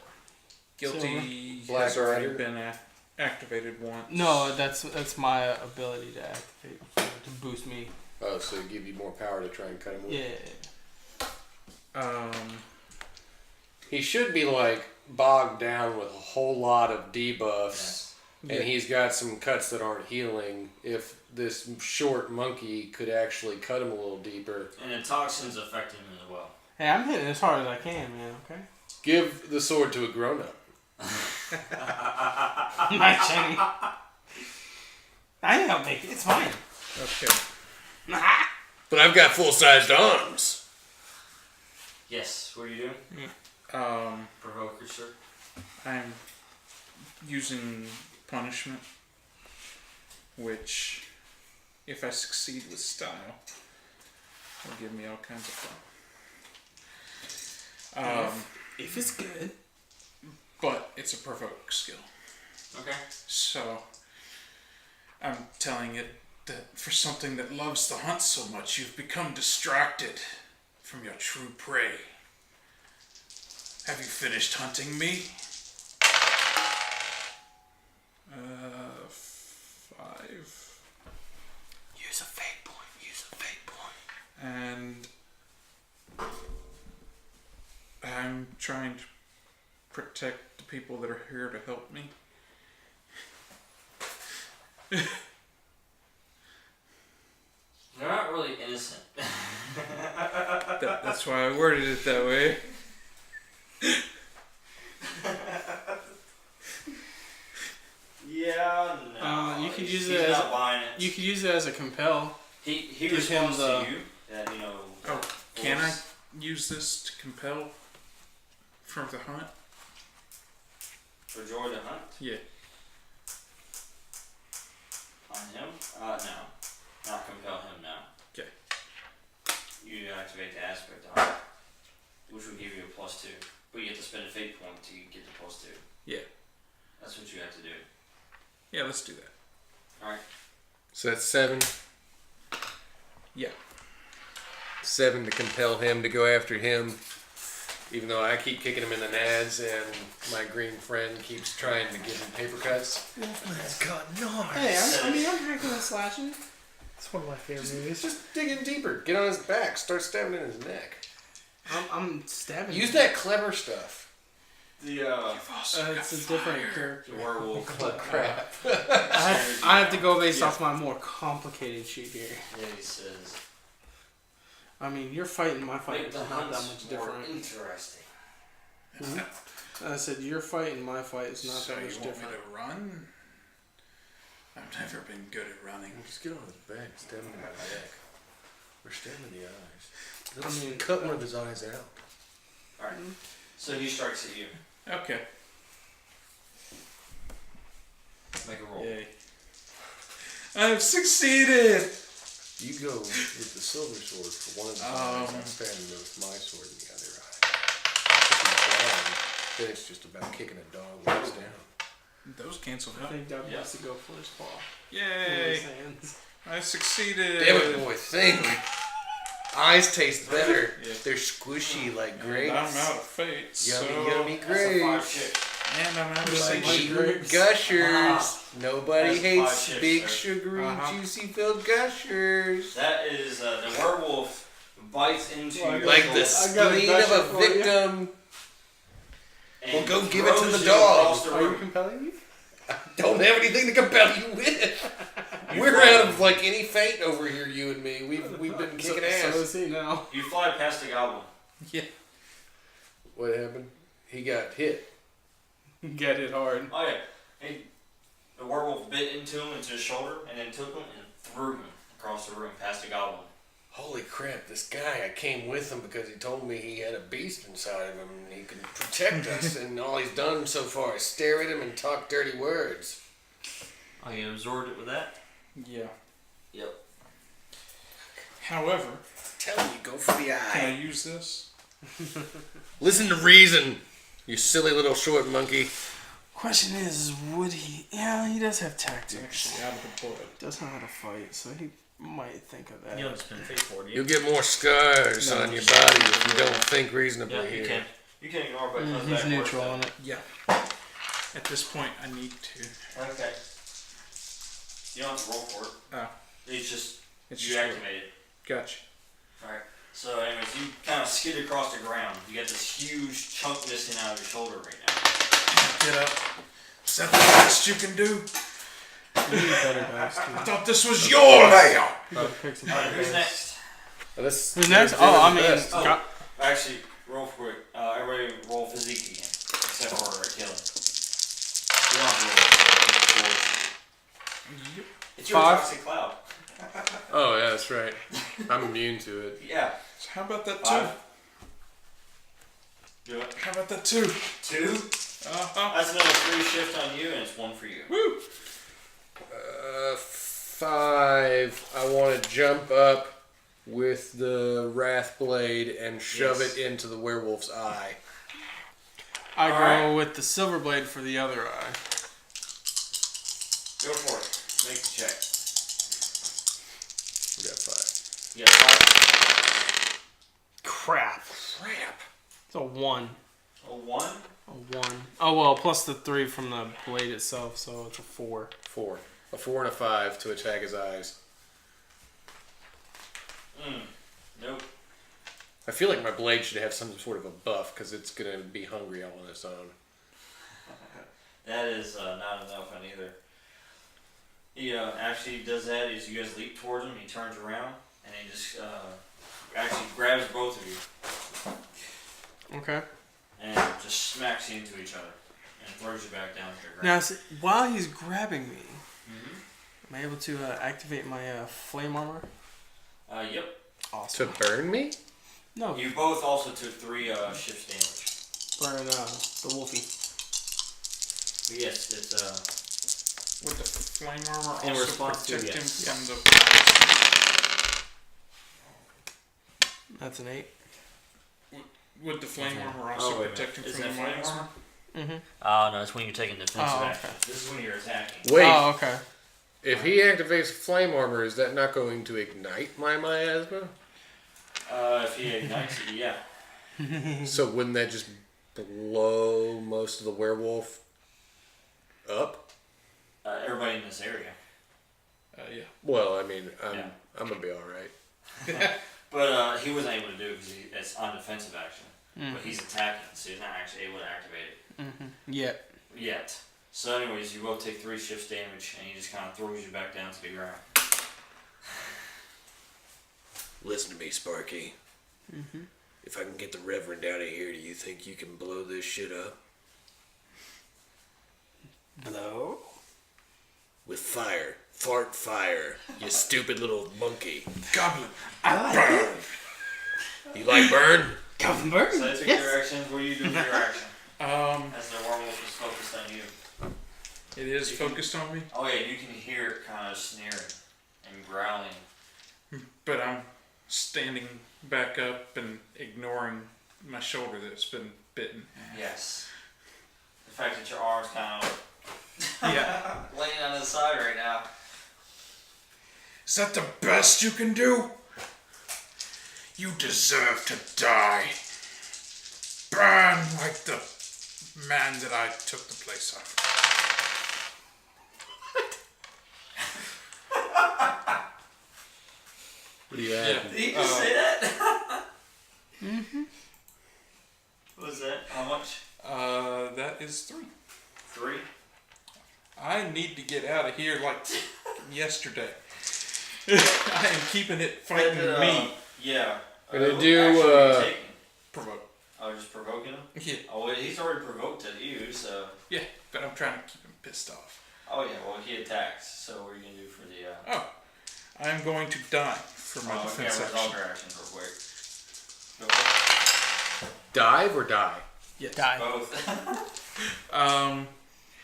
Guilty Black has already Rider? been activated once. No, that's my ability to activate to boost me. Oh, so give you more power to try and cut him with. Yeah. He should be like bogged down with a whole lot of debuffs, and he's got some cuts that aren't healing. If this short monkey could actually cut him a little deeper. And the toxins affect him as well. Hey, I'm hitting as hard as I can, man. Okay. Give the sword to a grown-up. My Jenny. I think I'll make it. It's fine. Okay. But I've got full-sized arms. Yes, what are you doing? Provoker, sir. I'm using punishment, which, if I succeed with style, will give me all kinds of fun. If it's good. But it's a provoke skill. Okay. So, I'm telling it that for something that loves the hunt so much, you've become distracted from your true prey. Have you finished hunting me? 5. Use a fate point. Use a fate point. And I'm trying to protect the people that are here to help me. They're not really innocent. That's why I worded it that way. Yeah, no. You could use He's it as not buying it. You could use it as a compel. He give responds him the- to you that, you know. Oh, can I use this to compel from the hunt? For Joy to hunt Yeah. on him? No. Not compel him now. Okay. You activate the aspect of hunt, which will give you a +2. But you have to spend a fate point to get the +2. Yeah. That's what you have to do. Yeah, let's do that. Alright. So that's 7. Yeah. 7 to compel him to go after him. Even though I keep kicking him in the nads and my green friend keeps trying to give him paper cuts. Wolfman's got knives. Hey, I'm hacking and slashing. It's one of my favorite movies. Just dig in deeper. Get on his back. Start stabbing in his neck. I'm stabbing. Use that clever stuff. The It's a different character. werewolf. Oh, crap. I have to go based off my more complicated shit here. Yeah, he says. I mean, your fight and my fight Make is the not that hunts much more different. interesting. I said your fight and my fight is not So that you much want different. me to run? I've never been good at running. Just get on his back. Stab him in the neck. Or stab him in the eyes. I mean, cut one of his eyes out. Alright. So he strikes at you. Okay. Make a roll. Yay. I've succeeded! You go with the silver sword for one of the eyes. I'm standing there with my sword in the other eye. If he's down, then it's just about kicking a dog when it's down. Those cancel I out. think Doug Yeah. wants to go for his paw. With Yay! his hands. I succeeded! Damn it, boy, think. Eyes taste better. Yeah. They're squishy like And grapes. I'm out of fate, so... Yummy That's a 5 grapes. chip. And I'm out of Just sight. like Eating grapes. gushers. Nobody That's hates 5 chips, big, sir. sugary, Uh-huh. juicy-filled gushers. That is the werewolf bites into Well, I your got- Like shoulder the I got a spleen of gusher a for you. victim. and Well, go give it to throws the you dog. across the Are you room. compelling me? Don't have anything to compel you with. We're out of like any fate over here, you and me. We've been kicking ass. So is he now. You fly past the goblin. Yeah. What happened? He got hit. Get it hard. Oh yeah. Hey, the werewolf bit into him, into his shoulder, and then took him and threw him across the room past the goblin. Holy crap, this guy, I came with him because he told me he had a beast inside of him and he could protect us, and all he's done so far is stare at him and talk dirty words. Oh, you absorbed it with that? Yeah. Yep. However, Tell me, go for the can I eye. use this? Listen to reason. You silly little short monkey. Question is, would he? Yeah, he does have It's tactics. actually out of the book. Does know how to fight, so he might think of that. You don't spend fate for it. You'll get more scars on your body if you don't think reasonably Yeah, here. you can. You can ignore, but it comes He's back neutral worse, on it. Yeah. At this point, I need to. Okay. You don't have to roll for it. Oh. It's just It's you just activate it. Gotcha. Alright. So anyways, you kind of skid across the ground. You got this huge chunk missing out of your shoulder right now. Get up. Is that the best you can do? You need better dice, too. I thought this was your layout. You gotta pick some Alright, better who's dice. next? Who's next? Oh, I mean, Oh, Scott- actually, roll for it. Everybody roll physique again. Except for Killian. You don't have to roll. It's your 5. toxic cloud. Oh, yeah, that's right. I'm immune to it. Yeah. So how about that 5. two? Do it. How about that two? 2. Uh-huh. That's another 3 shift on you, and it's 1 for you. Woo! 5. I want to jump up with the Wrath Blade and shove Yes. it into the werewolf's eye. I go Alright. with the silver blade for the other eye. Go for it. Make the check. We got 5. Yeah, 5. Crap. Crap. It's a 1. A 1? A 1. Oh, well, plus the 3 from the blade itself, so it's a 4. 4. A 4 and a 5 to attack his eyes. Nope. I feel like my blade should have some sort of a buff because it's going to be hungry all on its own. That is not enough on either. He actually does that is you guys leap towards him, he turns around, and he just actually grabs both of you Okay. and just smacks you into each other and throws you back down to the ground. Now, while he's grabbing me, am I able to activate my flame armor? Yep. Awesome. To burn me? No, You both also took 3 shifts damage. burn the wolfie. But yes, it's Would the flame armor In also response to, protect him yes. from the... That's an 8. Would the flame Okay. armor Oh, also wait a protect him minute. Is from the that minus? flame armor? Mm-hmm. no, it's when you're taking defensive Oh, action. okay. This is when you're attacking. Wait, Oh, okay. if he activates flame armor, is that not going to ignite my miasma? If he ignites it, yeah. So wouldn't that just blow most of the werewolf up? Everybody in this area. Yeah. Well, I mean, Yeah. I'm going to be alright. But he wasn't able to do it because it's on defensive action. But he's attacking, so he's not actually able to activate it Yeah. yet. So anyways, you both take 3 shifts damage, and he just kind of throws you back down to the ground. Listen to me, Sparky. If I can get the Reverend out of here, do you think you can blow this shit up? Blow? With fire. Fart fire. You stupid little monkey. Goblin. Burn. You like burn? Goblin burn? So that's your actions. What do you do with your action? As the werewolf is focused on you. it is focused on me, Oh yeah, you can hear it kind of sneering and growling. but I'm standing back up and ignoring my shoulder that's been bitten. Yes. The fact that your arm's kind of Yeah. laying on the side right now. Is that the best you can do? You deserve to die. Burn like the man that I took the place of. What do you have? Did he just say that? What was that? How much? That is 3. 3? I need to get out of here like yesterday. I am keeping it fighting me. Yeah. Gonna what do, action are you taking? Provoke. Oh, just provoking him? Yeah, Oh, well, he's already provoked at you, so... yeah, but I'm trying to keep him pissed off. Oh, yeah, well, he attacks, so what are you going to do for the... Oh, I'm going to die for my defense yeah, action. resolve your actions real quick. Go for Dive or die? Yes. Die. it. Both.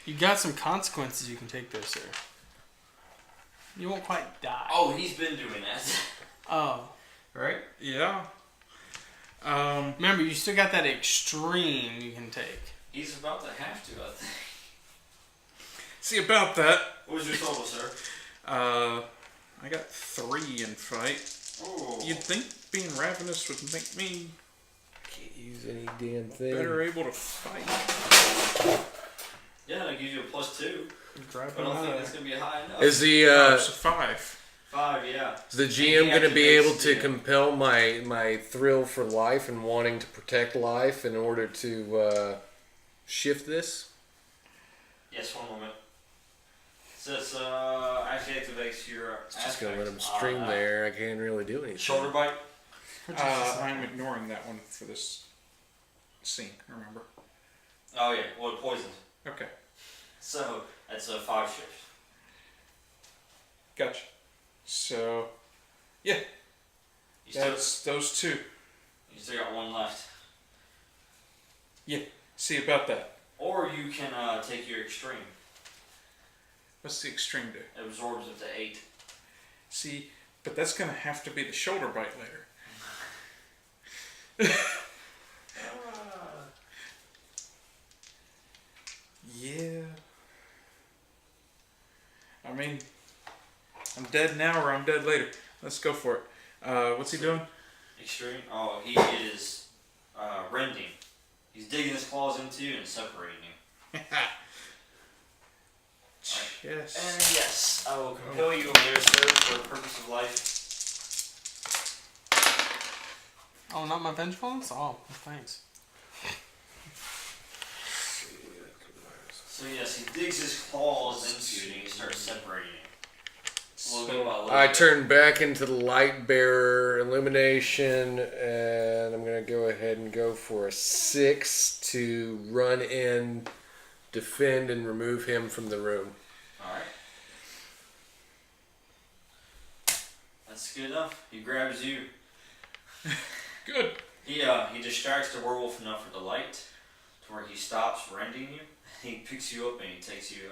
You got some consequences you can take there, sir. You won't quite die. Oh, he's been doing that. Oh. Yeah. Remember, you still got that extreme you can take. He's about to have to, I think. See about that. What was your total, sir? I got 3 in fight. Oh. You'd think being ravenous would make me Can't use any damn thing. better able to fight. Yeah, that gives you a +2. Drive I don't think that's going to be high enough. Is the It's a 5. 5, yeah. is the GM going to be Deactivates able to the- compel my thrill for life and wanting to protect life in order to shift this? Yes, one moment. Says, actually activates your Just gonna let him aspect stream on, there. I can't really do anything. Shoulder bite. I'm ignoring that one for this scene, remember? Oh, yeah. Well, poisoned. Okay, So, that's a 5 shift. gotcha. So, yeah, You still, that's those 2. you still got 1 left. See about that. Or you can take your extreme. What's the extreme do? It absorbs up to 8. See, but that's gonna have to be the shoulder bite later. Yeah. I mean, I'm dead now or I'm dead later. Let's go for it. What's he doing? Extreme? Oh, he is rending. He's digging his claws into you and separating you. Yes. And yes, I will compel you over there, sir, for the purpose of life. Oh, not my vengefulness? Oh, thanks. So yes, he digs his claws into you and he starts separating you. A little bit by a little I bit. turn back into the light bearer illumination, and I'm gonna go ahead and go for a 6 to run in, defend, and remove him from the room. Alright. That's good enough. He grabs you. Good. He distracts the werewolf enough with the light to where he stops rending you. He picks you up and he takes you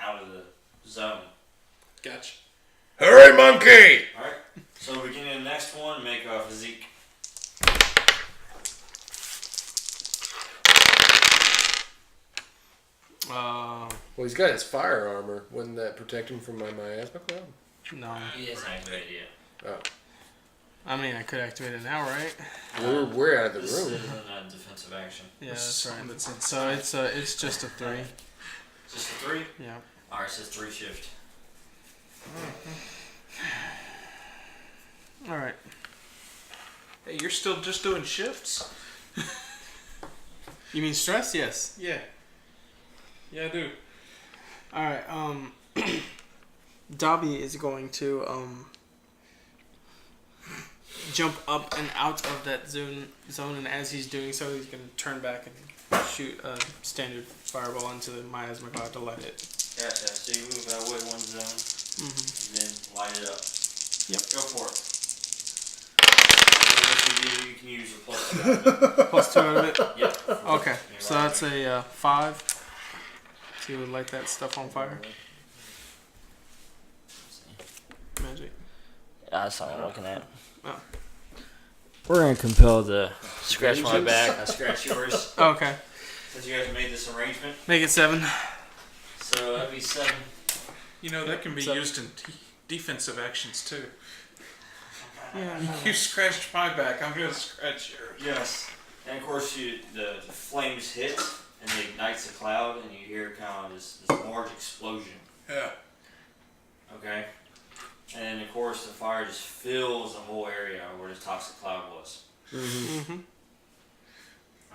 out of the zone. Gotcha. Hurry, monkey! Alright. So beginning of the next one, make a physique. Uh, Well, he's got his fire armor. Wouldn't that protect him from my miasma cloud? no. He hasn't activated yet. Oh. I mean, I could activate it now, right? We're out of the This room. isn't a defensive action. Yeah, This is that's something right. that's inside. So it's just a 3. Just a 3? Yeah. Alright, so it's 3 shift. All right. Hey, you're still just doing shifts? You mean stress? Yes. Yeah. Yeah, I do. All right. Dobby is going to jump up and out of that zone, and as he's doing so, he's going to turn back and shoot a standard fireball into the miasma cloud to light it. Gotcha. So you move that way 1 zone, and then light it up. Yep. Go for it. And you can use your +2. Plus 2 out of it. Yep. Okay, so that's a 5. So you would light that stuff on fire. Magic. That's all I'm looking at. Oh. We're gonna compel the scratch my back. I scratch yours. Okay. Since you guys made this arrangement, Make it 7. so that'd be 7. You know, that can be So- used in defensive actions too. Yeah. You scratched my back, I'm gonna scratch yours. Yes. And of course, the flames hit and it ignites the cloud, and you hear kind of this large explosion. Yeah. Okay. And of course, the fire just fills the whole area where this toxic cloud was. Mm-hmm.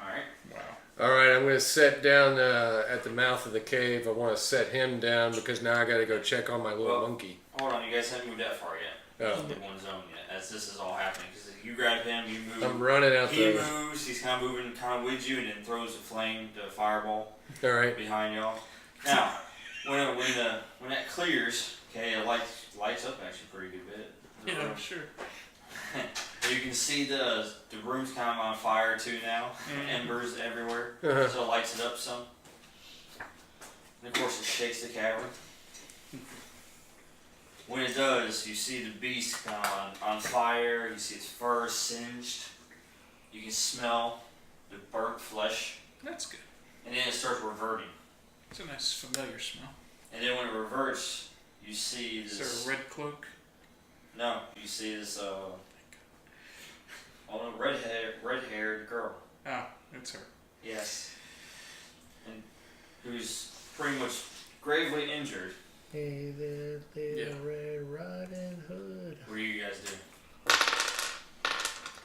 All right. Wow. All right, I'm going to set down at the mouth of the cave. I want to set him down because now I got to go check on my little Well- monkey. Hold on, you guys haven't moved that far yet. Oh. The 1 zone yet, as this is all happening. Because you grab him, you move. I'm running out He the... moves. He's kind of moving, kind of with you, and then throws the flame, the fireball All right. behind y'all. Now, when that clears, okay, it lights up actually a pretty good bit. Yeah, sure. You can see the room's kind of on fire too now. Embers everywhere, Uh-huh. so it lights it up some. And of course, it shakes the cavern. When it does, you see the beast kind of on fire. You see its fur singed. You can smell the burnt flesh. That's good. and then it starts reverting. It's a nice familiar smell. And then when it reverts, you see this. Is there a red cloak? No, you see this. Red-haired girl. Oh, it's her. Yes. And who's pretty much gravely injured. Hey there, little Red Riding Hood. What do you guys do?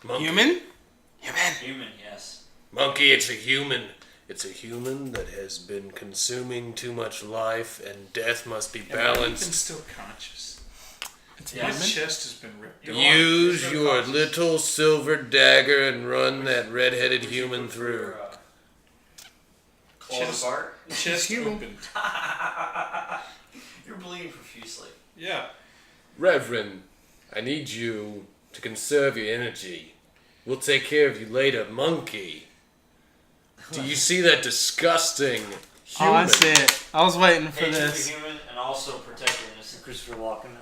Monkey. Human? Human, yes. Monkey, it's a human. It's a human that has been consuming too much life, and death must be balanced. Ethan's still conscious. It's Yeah. a His human? chest has been ripped off. Use your little silver dagger and run that red-headed human through. Claws Chest- apart. Chest human. opened. You're bleeding profusely. Yeah. Reverend, I need you to conserve your energy. We'll take care of you later, monkey. Do you see that disgusting human? Oh, I see it. I was waiting for Hate this. the human and also protect the innocent. Christopher Walken now.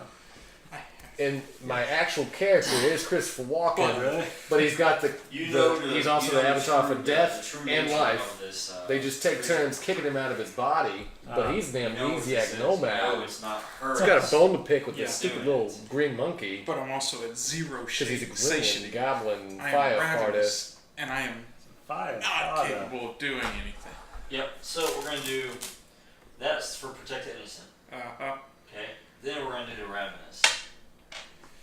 And my actual character is Christopher Walken, Really? but he's got he's also the avatar for the death true and nature life. of this, They just take turns kicking him out of his body, but he's the you know what this amnesiac is. nomad. No, it's not her. He's got a bone to pick with Yeah. this stupid little green monkey But I'm also at zero because he's a shape gremlin, satiety. goblin, I am fire ravenous, artist. and I am Fire. not capable of doing anything. Yep. So we're gonna do. That's for protect the innocent. Uh-huh. Okay. Then we're gonna do the ravenous.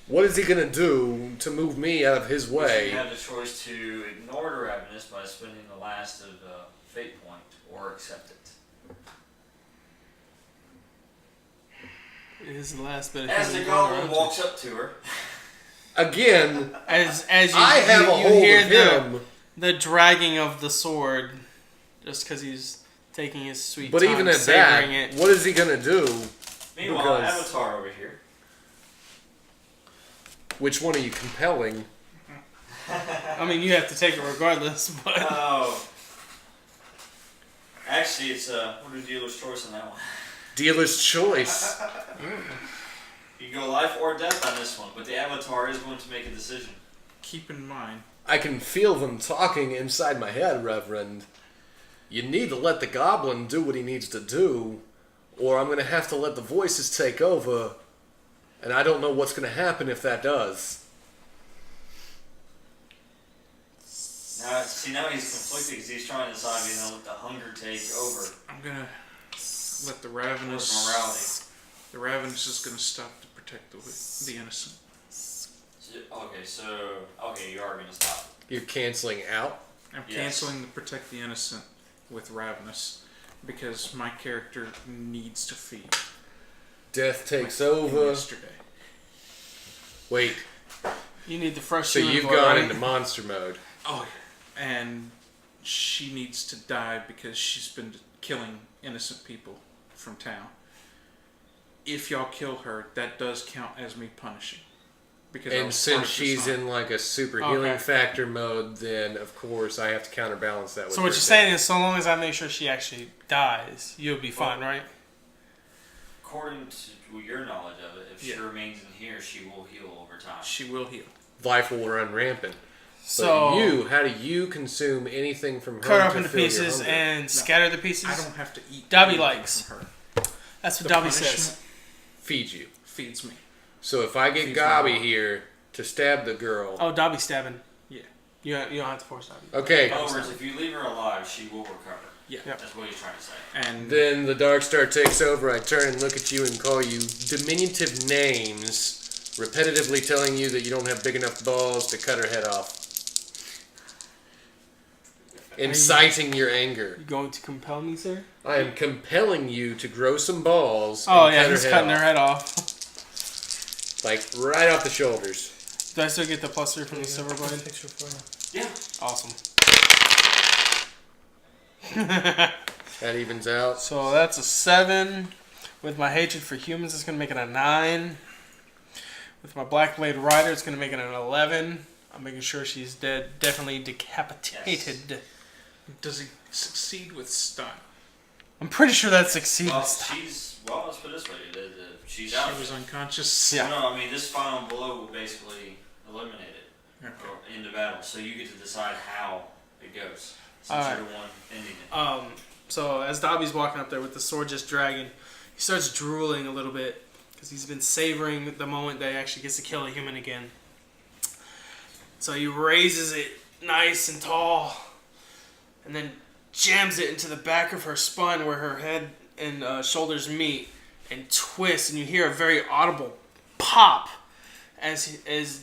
What is he gonna do to move me out of his You way? have the choice to ignore the ravenous by spending the last of fate point, or accept it. It is the last bit of As the human goblin around walks up to her. Again, As you, I have you, a you hold hear of him. the dragging of the sword, just because he's taking his sweet But time, even at that, savoring it. what is he gonna do? Meanwhile, Because- Avatar over here. Which one are you compelling? I mean, you have to take it regardless, but Oh. Actually, it's what is dealer's choice on that one? Dealer's choice. You can go life or death on this one, but the Avatar is going to make a decision. Keep in mind, I can feel them talking inside my head, Reverend. You need to let the goblin do what he needs to do, or I'm going to have to let the voices take over, and I don't know what's going to happen if that does. Now he's conflicted because he's trying to decide, let the hunger take over. I'm gonna let the Or ravenous. morality. The ravenous is gonna stop to protect the innocent. Okay, you are going to stop. You're canceling out? I'm Yes. canceling the protect the innocent with ravenous because my character needs to feed. Death takes Like over. yesterday. Wait, you need the fresh so human you've blood, gone right? into monster mode. Oh, and she needs to die because she's been killing innocent people from town. If y'all kill her, that does count as me punishing. Because I And was since part of this she's hunt. in like a super Okay. healing factor mode, then of course I have to counterbalance that with So what her you're death. saying is, so long as I make sure she actually dies, you'll be fine, right? According to your knowledge of it, if she Yeah. remains in here, she will heal over time. She will heal. Life will run rampant. So But how do you consume anything from her cut up to into fill your pieces hunger? and scatter the pieces. I don't have to eat. Dobby anything likes. from her. That's what The Dobby punishment says. Feed you. feeds me. So if I get Feeds my Gobby mom. here to stab the girl, Oh, Dobby stabbing. Yeah. You don't have to force Dobby. okay, In other words, if you leave her alive, she will recover. Yeah. Yep. That's what he's trying to say. And then the Dark Star takes over. I turn and look at you and call you diminutive names, repetitively telling you that you don't have big enough balls to cut her head off. Inciting your anger. You going to compel me, sir? I am compelling you to grow some balls. Oh and yeah, cut he's her cutting head her head off. off. Like right off the shoulders. Do I still get the +3 from the silver blade? Picture for you. Yeah. Awesome. That evens out. So that's a 7. With my hatred for humans, it's gonna make it a 9. With my Black Blade Rider, it's gonna make it an 11. I'm making sure she's dead, definitely decapitated. does he succeed with stun? I'm pretty sure that succeeds. Well, let's put it this way. She's out. She was unconscious. Yeah. No, I mean, this final blow will basically eliminate it Okay. or end the battle. So you get to decide how it goes. Since Alright. you're the one ending it. So as Dobby's walking up there with the sword just dragging, he starts drooling a little bit because he's been savoring the moment that he actually gets to kill a human again. So he raises it nice and tall and then jams it into the back of her spine where her head and shoulders meet and twist, and you hear a very audible pop as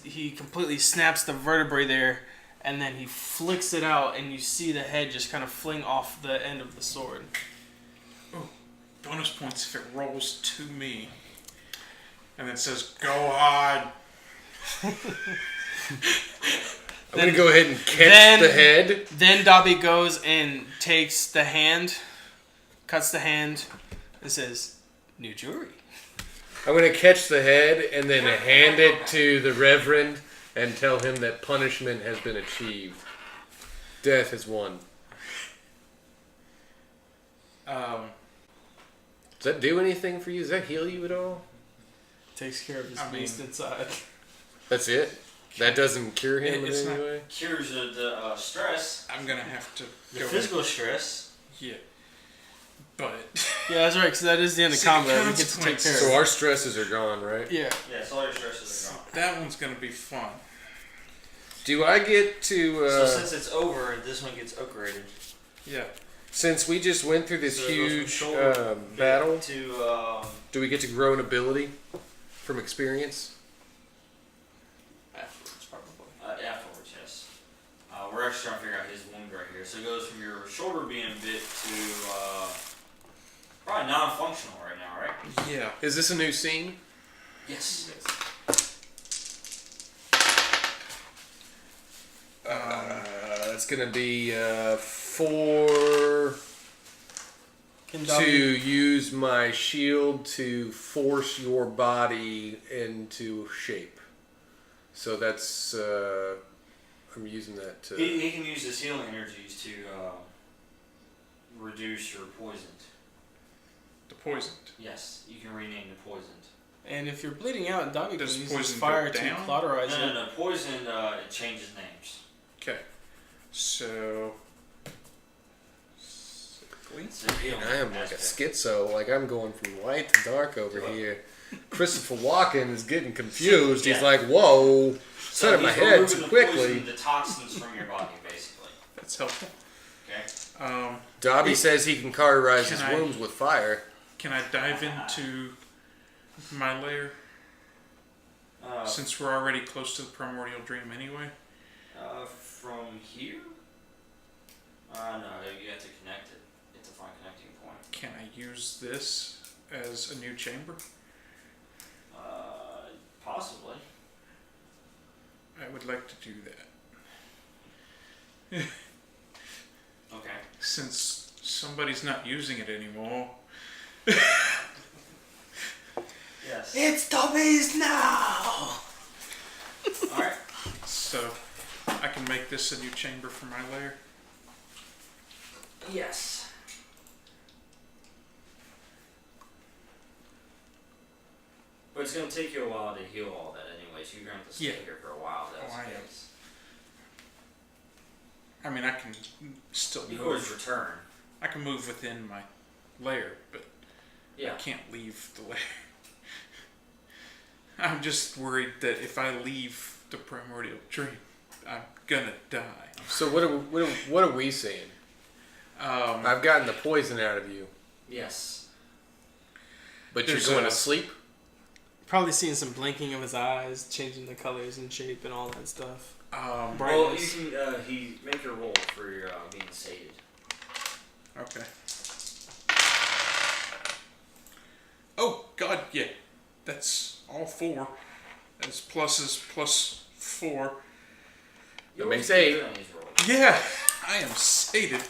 he completely snaps the vertebrae there, and then he flicks it out, and you see the head just kind of fling off the end of the sword. Oh, bonus points if it rolls to me. And it says, go on. I'm going to go ahead and catch the head. Then Dobby goes and takes the hand, cuts the hand, and says, new jewelry. I'm going to catch the head and then hand it to the Reverend and tell him that punishment has been achieved. Death is won. Does that do anything for you? Does that heal you at all? Takes care of his beast inside. That's it? That doesn't cure him in It's any not- way? Cures the stress, I'm going to have to the go. physical stress. Yeah. But. Yeah, that's right, because that is the end of See, the combat. We get to take care of consequences- So it. our stresses are gone, right? Yeah. Yes, all your stresses are gone. That one's going to be fun. Do I get to... So since it's over, this one gets upgraded. Yeah. since we just went through this So it goes from huge shoulder battle, to do we get to grow an ability from experience? Afterwards, probably. afterwards, yes. We're actually trying to figure out his wound right here. So it goes from your shoulder being bit to probably non-functional right now, right? Yeah. Is this a new scene? Yes. It's gonna be 4 Can to Dobby, use my shield to force your body into shape. So that's I'm using that to. He can use his healing energies to reduce your poisoned. The poisoned. Yes, you can rename the poisoned. and if you're bleeding out, Dobby can Does use his poison fire go to down? cauterize No, it. no, poisoned it changes names. Okay. So. It's a healing I am like a aspect. schizo. Like I'm going from light to dark over here. Christopher Walken is getting confused. He's Yeah. like, "Whoa, So set up my he's head removing too the quickly." poison, the toxins from your body, basically. That's helpful. Okay. Dobby says he can cauterize Can his I- wounds with fire. Can I dive into my lair? Since we're already close to the primordial dream anyway? From here? No, you have to connect it. You have to find a connecting point. Can I use this as a new chamber? Possibly. I would like to do that. Okay. Since somebody's not using it anymore. Yes. It's Dobby's now! Alright. So I can make this a new chamber for my lair. Yes. But it's going to take you a while to heal all that anyway, so you're going to have to stay Yeah. here for a while. That's Oh, I the am. case. I mean, I can still You can always move. return. I can move within my lair, but Yeah. I can't leave the lair. I'm just worried that if I leave the primordial dream, I'm gonna die. So what are we seeing? I've gotten the poison out of you, Yes. but you're There's going a- to sleep. Probably seeing some blinking of his eyes, changing the colors and shape and all that stuff. Well, you Brightness. can make your roll for your being sated. Okay. Oh, God, yeah. That's all 4. That's pluses plus 4. You That makes always keep 8. good on these rolls. Yeah, I am sated.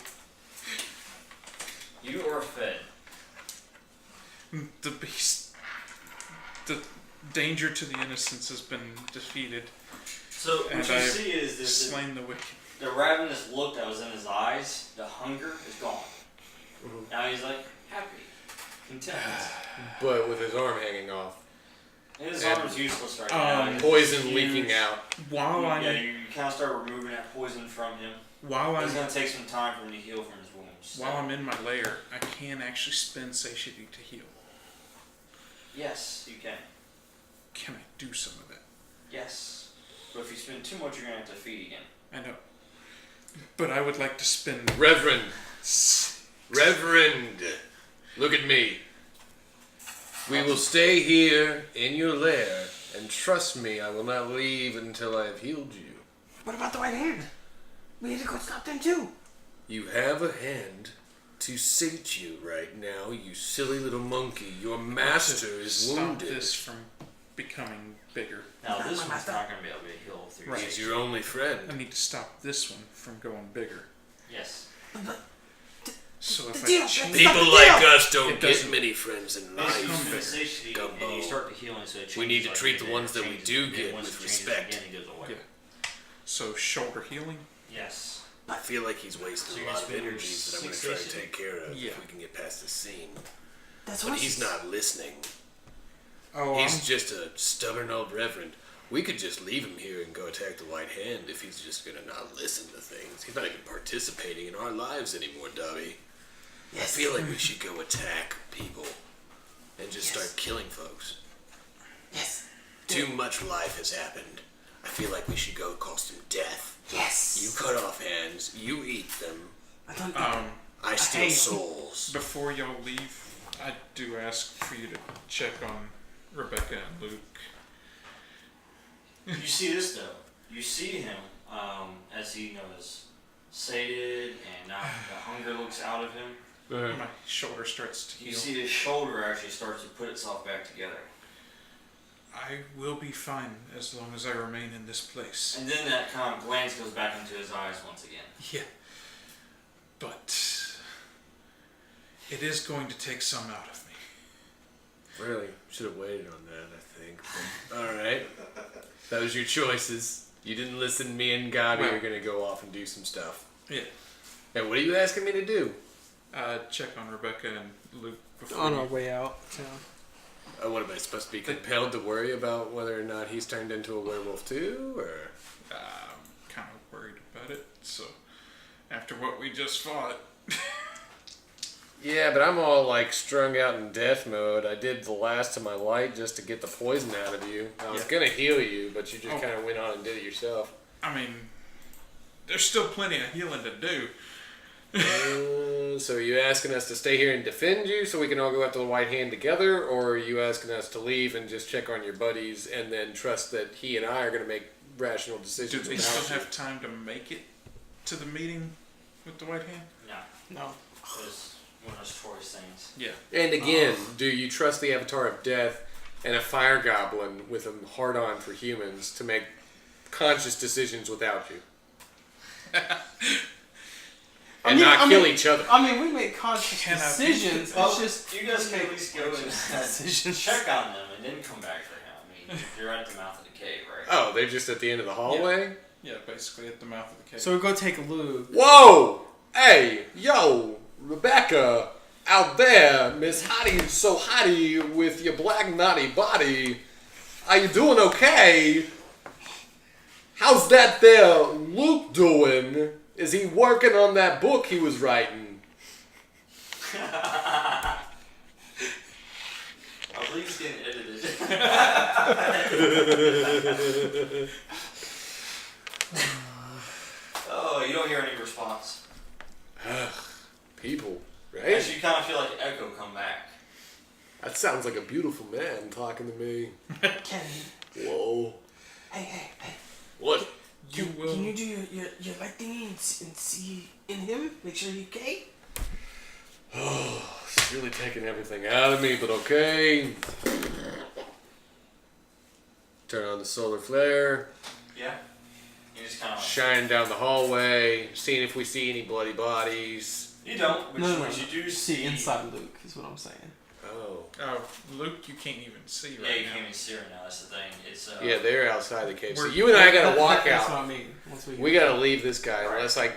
You are fed. The beast. The danger to the innocents has been defeated. So what And you I have see is this slain the wicked. the ravenous look that was in his eyes, the hunger is gone. Now he's like happy, content. But with his arm hanging off. His And arm's useless right now. It's poison huge. leaking out. While You kind of start removing that poison from him. while It's I'm going to take some time for him to heal from his wounds. while I'm in my lair, I can actually spend satiety to heal. Yes, you can. Can I do some of that? Yes. But if you spend too much, you're going to have to feed again. I know. But I would like to spend. Reverend, look at me. We will stay here in your lair, and trust me, I will not leave until I have healed you. What about the right hand? We need to go stop them too. You have a hand to sate you right now, you silly little monkey. Your master is stop wounded. this from becoming bigger. Now, Not this my one's master. not going to be able to heal through Right. He's your only I friend. need to stop this one from going bigger. Yes. So if The I deal, change, Stop People the like deal. us don't It get doesn't- many friends in As you life. spend satiety Gumbo. and you start to heal, and so it changes. We need to like treat it the did, ones it that we changes do again. get Once with it changes respect. Again, it goes away. Yeah. So shoulder healing. Yes. I feel like he's wasting So a you're lot of gonna spend your energies that I'm going to 6 try to satiety? take care of Yeah. if we can get past this scene. That's But what he's not listening. Oh, He's just a stubborn old reverend. We could just leave him here and go attack the White Hand if he's just going to not listen to things. He's not even participating in our lives anymore, Dobby. I Yes. feel like we should go attack people and just Yes. start killing folks. Yes. Too much life has happened. I feel like we should go cause them death. Yes. You cut off hands, you eat them, I don't. I steal Hey. souls. Before y'all leave, I do ask for you to check on Rebecca and Luke. You see this though. You see him as he is sated, and now the hunger looks out of him. My shoulder starts to You heal. see his shoulder actually starts to put itself back together, I will be fine as long as I remain in this place. and then that kind of glance goes back into his eyes once again. Yeah. But it is going to take some out of me. Really? Should have waited on that, I think. Alright. That was your choices. You didn't listen. Me and Gabi Well- are going to go off and do some stuff. Yeah. And what are you asking me to do? Check on Rebecca and Luke before On you- our way out. Yeah. What am I supposed to be compelled to worry about whether or not he's turned into a werewolf too? Or I'm kind of worried about it. So after what we just fought, yeah, but I'm all like strung out in death mode. I did the last of my light just to get the poison out of you. I was Yeah. gonna heal you, but you just Oh. kind of went on and did it yourself. I mean, there's still plenty of healing to do. So are you asking us to stay here and defend you so we can all go after the White Hand together, or are you asking us to leave and just check on your buddies and then trust that he and I are gonna make rational Do decisions they without still you? have time to make it to the meeting with the White Hand? No, No. it's one of those choice things. Yeah. And again, do you trust the Avatar of Death and a fire goblin with a hard-on for humans to make conscious decisions without you? And not kill each other. I mean, we make conscious Can I be- decisions. Well, It's just you guys can at least go and decisions. check on them and then come back for him. I mean, you're at the mouth of the cave, right? Oh, they're just at the end of the hallway? Yeah, basically at the mouth of the cave. So we go take a Luke. Whoa! Hey, yo, Rebecca, out there, Miss Hottie So Hottie with your black naughty body. Are you doing okay? How's that there Luke doing? Is he working on that book he was writing? I believe it's getting edited. Oh, you don't hear any response. People, right? As you kind of feel like an echo come back. That sounds like a beautiful man talking to me. Can Whoa. hey. What? You will. Can you do your light thingy and see in him? Make sure he's okay. Oh, it's really taking everything out of me, but okay. Turn on the solar flare. Yeah. You just kind of. Shining down the hallway, seeing if we see any bloody bodies. You don't. Which, No. which you do See inside Luke is what I'm saying. Oh. Oh, Luke, you can't even see Yeah, right you now. can't even see her now. That's the thing. It's Yeah, they're outside the cave. So We're- you and I gotta walk That's what out. I mean. Once We get- gotta leave this guy Right. unless I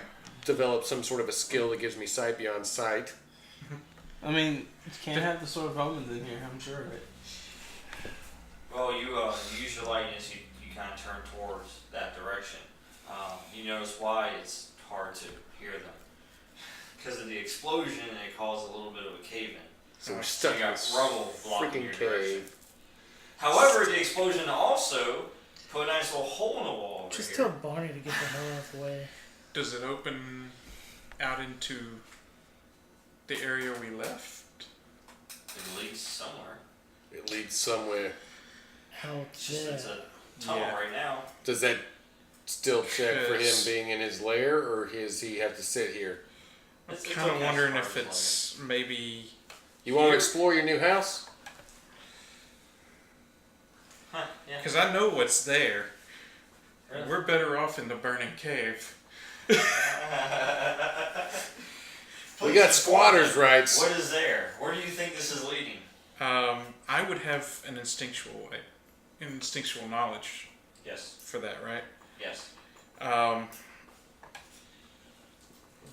develop some sort of a skill that gives me sight beyond sight. I mean, you can't have the sword of omens in here. I'm sure of it. Well, you use your light as you kind of turn towards that direction. You notice why it's hard to hear them. Because of the explosion, and it caused a little bit of a cave-in. So we're So stuck you in got this rubble blocking your freaking direction. cave. However, the explosion also put a nice little hole in the wall over Just here. tell Barney to get the hell out of the way. Does it open out into the area we left? It leads somewhere. It leads somewhere. Out It's just there. it's a tunnel Yeah. right now. Does that still check for him Because- being in his lair, or does he have to sit here? I'm It's kind of okay wondering as far if as it's maybe. You want to Here. explore your new house? Huh, yeah. Because I know what's there. Really? We're better off in the burning cave. We got squatters' rights. What is there? Where do you think this is leading? I would have an instinctual knowledge Yes. for that, right? Yes.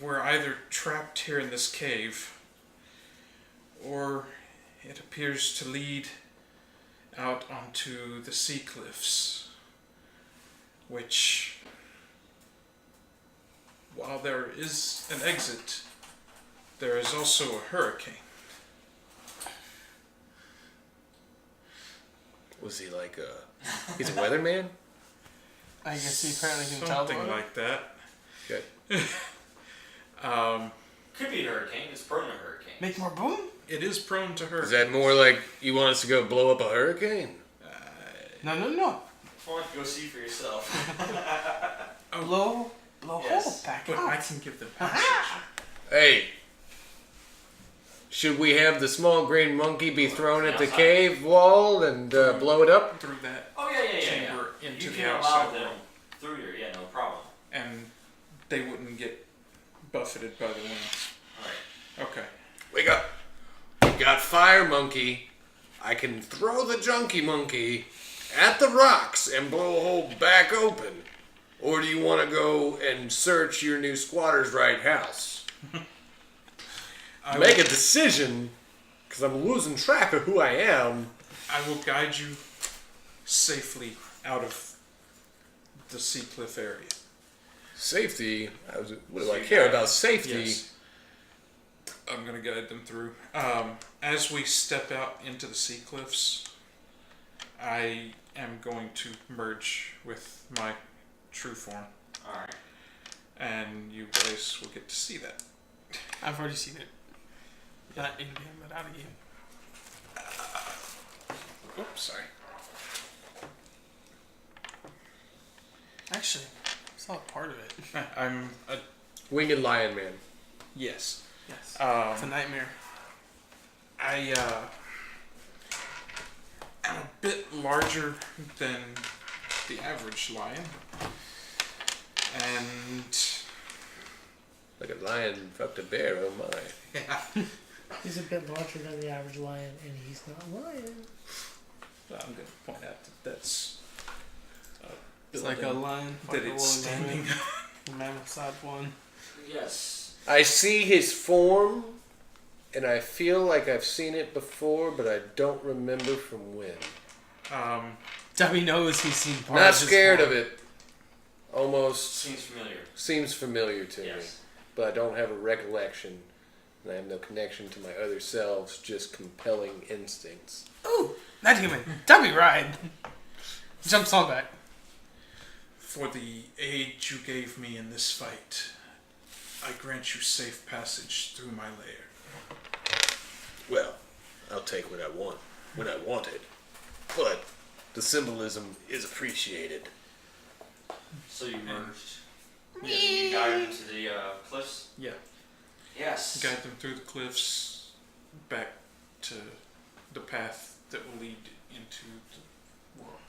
We're either trapped here in this cave, or it appears to lead out onto the sea cliffs, which, while there is an exit, there is also a hurricane. Was he like he's a weatherman? I guess he apparently can tell. Something like that. Okay. Could be a hurricane. It's prone to hurricane. Make more boom? It is prone to Is hurricane. that more like you want us to go blow up a hurricane? No. Why don't you go see for yourself? Blow Yes. hole back But out. I can give them passage. Hey, should we have the small green monkey be thrown at the Outside. cave wall and blow it up? Through that Oh yeah. chamber into You the can allow outside them world. through here. Yeah, no problem. And they wouldn't get buffeted by the wind. All right. Okay. We got fire monkey. I can throw the junkie monkey at the rocks and blow a hole back open. Or do you want to go and search your new squatter's right house? Make a decision, because I'm losing track of who I am. I will guide you safely out of the sea cliff area. Safety? What do I care about safety? Yes. I'm going to guide them through. As we step out into the sea cliffs, I am going to merge with my true form, All right. and you guys will get to see that. I've already seen it. Not in game, but out of game. Oops, sorry. Actually, it's not part of it. I'm a Winged Lion Man. yes. Yes. It's a nightmare. I am a bit larger than the average lion, and Like a lion fucked a bear, oh my. yeah, He's a bit larger than the average lion, and he's not a lion. I'm going to point out that that's It's like a lion. that it's standing. Mammoth side one. Yes. I see his form, and I feel like I've seen it before, but I don't remember from when. Dobby knows he's seen part Not of his scared form. of it. Almost Seems familiar. seems familiar to me, Yes. but I don't have a recollection, and I have no connection to my other selves, just compelling instincts. Ooh, not human. Dobby ride. Jumps on back. For the aid you gave me in this fight, I grant you safe passage through my lair. Well, I'll take what I want when I want it, but the symbolism is appreciated. So you merged. Yeah. You guided them to the cliffs. Yeah. Yes. Guide them through the cliffs, back to the path that will lead into the world.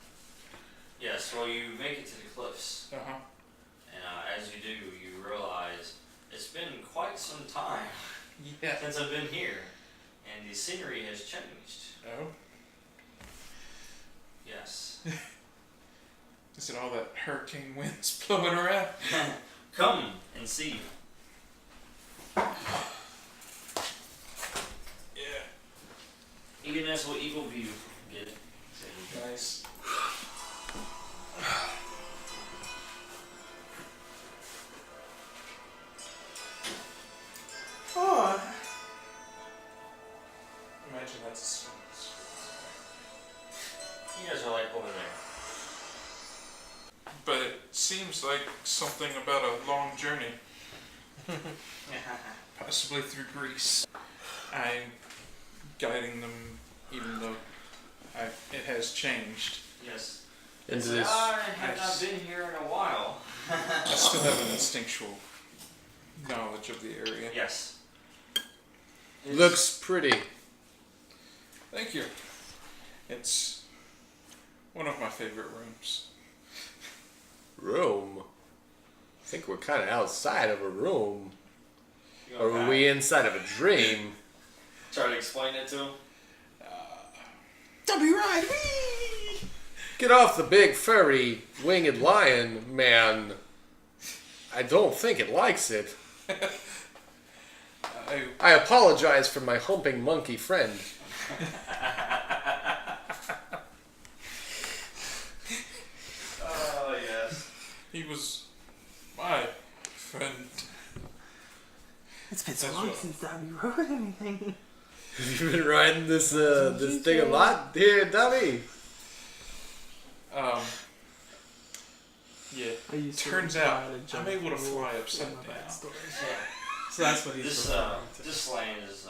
Yes. Well, you make it to the cliffs, Uh-huh. and as you do, you realize it's been quite some time Yeah. since I've been here, and the scenery has changed. Oh? Yes. Is it all that hurricane winds blowing around? Come and see. Yeah. You can ask what evil view. Get it? So you guys. Oh. Imagine that's. You guys are like over there. But it seems like something about a long journey, possibly through Greece. I'm guiding them, even though it has changed. Yes. Into this. I have not been here in a while. I still have an instinctual knowledge of the area. Yes. Looks pretty. Thank you. It's one of my favorite rooms. Room? I think we're kind of outside of a room. You Or were we inside of a dream? Try to explain it to him. Dobby ride, wee! Get off the big furry winged lion, man. I don't think it likes it. I apologize for my humping monkey friend. Oh, yes. He was my friend. It's been so That's long what- since Dobby rode anything. You've been riding this thing a lot here, Dobby. Yeah. I used to Turns try out to jump I'm able to through fly in upside my down. backstory. So that's what he's This referring to. this land is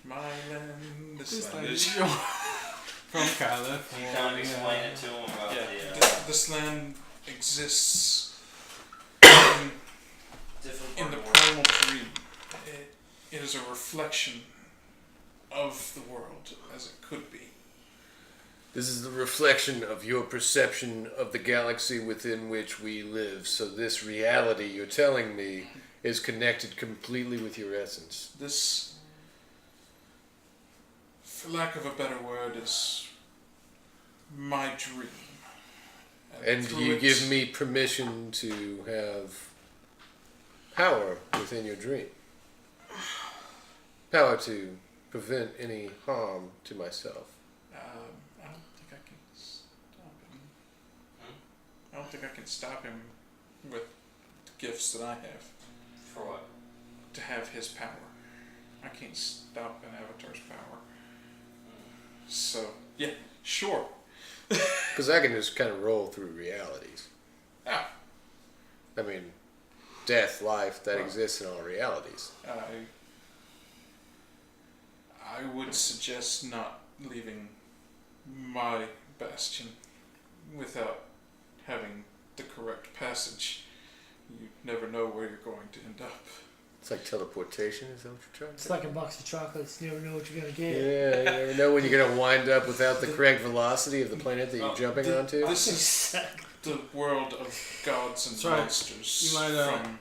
My land, this This land land is is yours. From you kind of California. explain it to him about Yeah, the this land exists different in the part of primal dream. It is a reflection of the world as it could be. This is the reflection of your perception of the galaxy within which we live. So this reality you're telling me is connected completely with your essence. This, for lack of a better word, is my dream. And through you it- give me permission to have power within your dream. Power to prevent any harm to myself. I don't think I can stop him. I don't think I can stop him with the gifts that I have. For what? To have his power. I can't stop an avatar's power. So, yeah, sure. Because I can just kind of roll through realities. Ah, I mean, death, life, that Well- exists in all realities. I would suggest not leaving my bastion without having the correct passage. You never know where you're going to end up. It's like teleportation, is that what you're trying to It's say? like a box of chocolates. You never know what you're gonna get. Yeah, you never know when you're going to wind up without the correct velocity of the planet that you're Oh, jumping onto. This is the world of gods and That's right. monsters. You might, from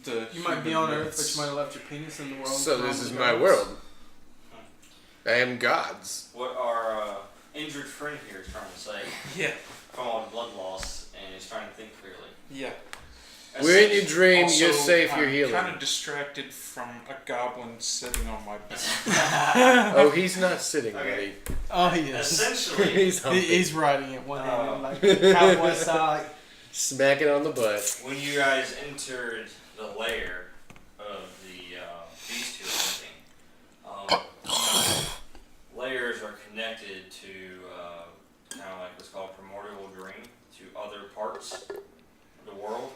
the You might be human on Earth, myths. but you might have left your penis in the world. So this from is the my gods. world. I am gods. What our injured friend here is trying to say Yeah, from all the blood loss and is trying to think clearly. yeah. We're in your dream, Also, you're safe, you're healing. kind of distracted from a goblin sitting on my back. Oh, he's not sitting, Okay. buddy. Oh, he is. Essentially, He's humping. He's riding it one handed, Oh. like cowboy style. Like, Smack it on the butt. when you guys entered the lair of the beast you're hunting, layers are connected to kind of like what's called primordial dream to other parts of the world.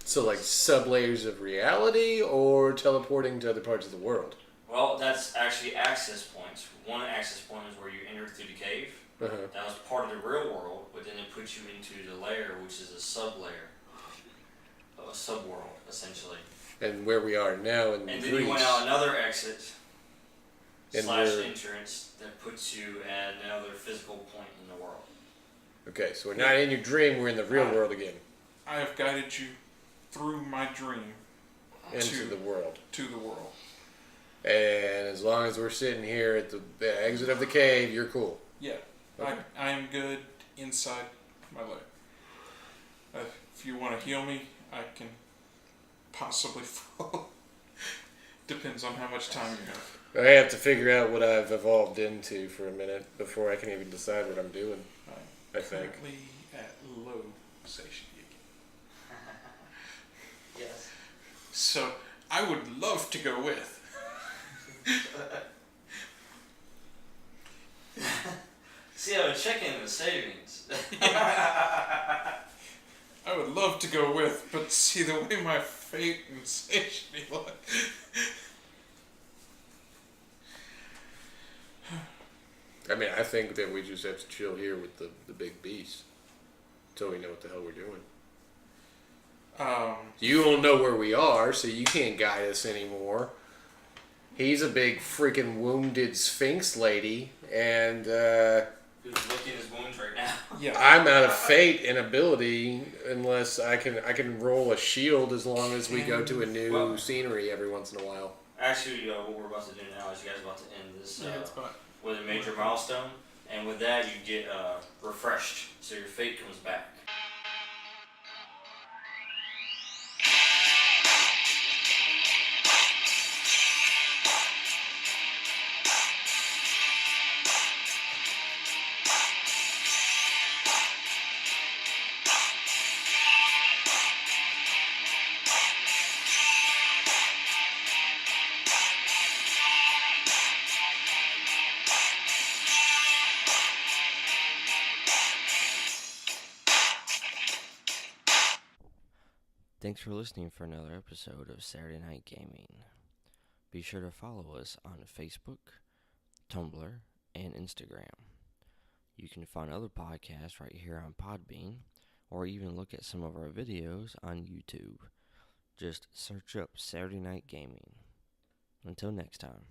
So like sub-layers of reality or teleporting to other parts of the world? Well, that's actually access points. One access point is where you entered through the cave. Uh-huh. That was part of the real world, but then it puts you into the layer, which is a sub-layer. A sub-world, essentially. And where we are now in And then Greece. you went out another exit And slash we're- entrance that puts you at another physical point in the world. Okay, so we're not in your dream, we're in the real world again. I have guided you through my dream Into the world. to the world. And as long as we're sitting here at the exit of the cave, you're cool. Yeah, Okay. I am good inside my leg. If you want to heal me, I can possibly follow. Depends on how much time you have. I have to figure out what I've evolved into for a minute before I can even decide what I'm doing. I think. Currently at low satiety. Yes. So I would love to go with. See, I was checking the savings. I would love to go with, but see the way my fate and satiety look. I mean, I think that we just have to chill here with the big beast until we know what the hell we're doing. You don't know where we are, so you can't guide us anymore. He's a big freaking wounded Sphinx lady, and Who's licking his wounds right now? Yeah. I'm out of fate and ability unless I can roll a shield as long as we go to a new scenery every once in a while. Actually, what we're about to do now is you guys are about to end this it's about with a major milestone, and with that you get refreshed, so your fate comes back. Thanks for listening for another episode of Saturday Night Gaming. Be sure to follow us on Facebook, Tumblr, and Instagram. You can find other podcasts right here on Podbean, or even look at some of our videos on YouTube. Just search up Saturday Night Gaming. Until next time.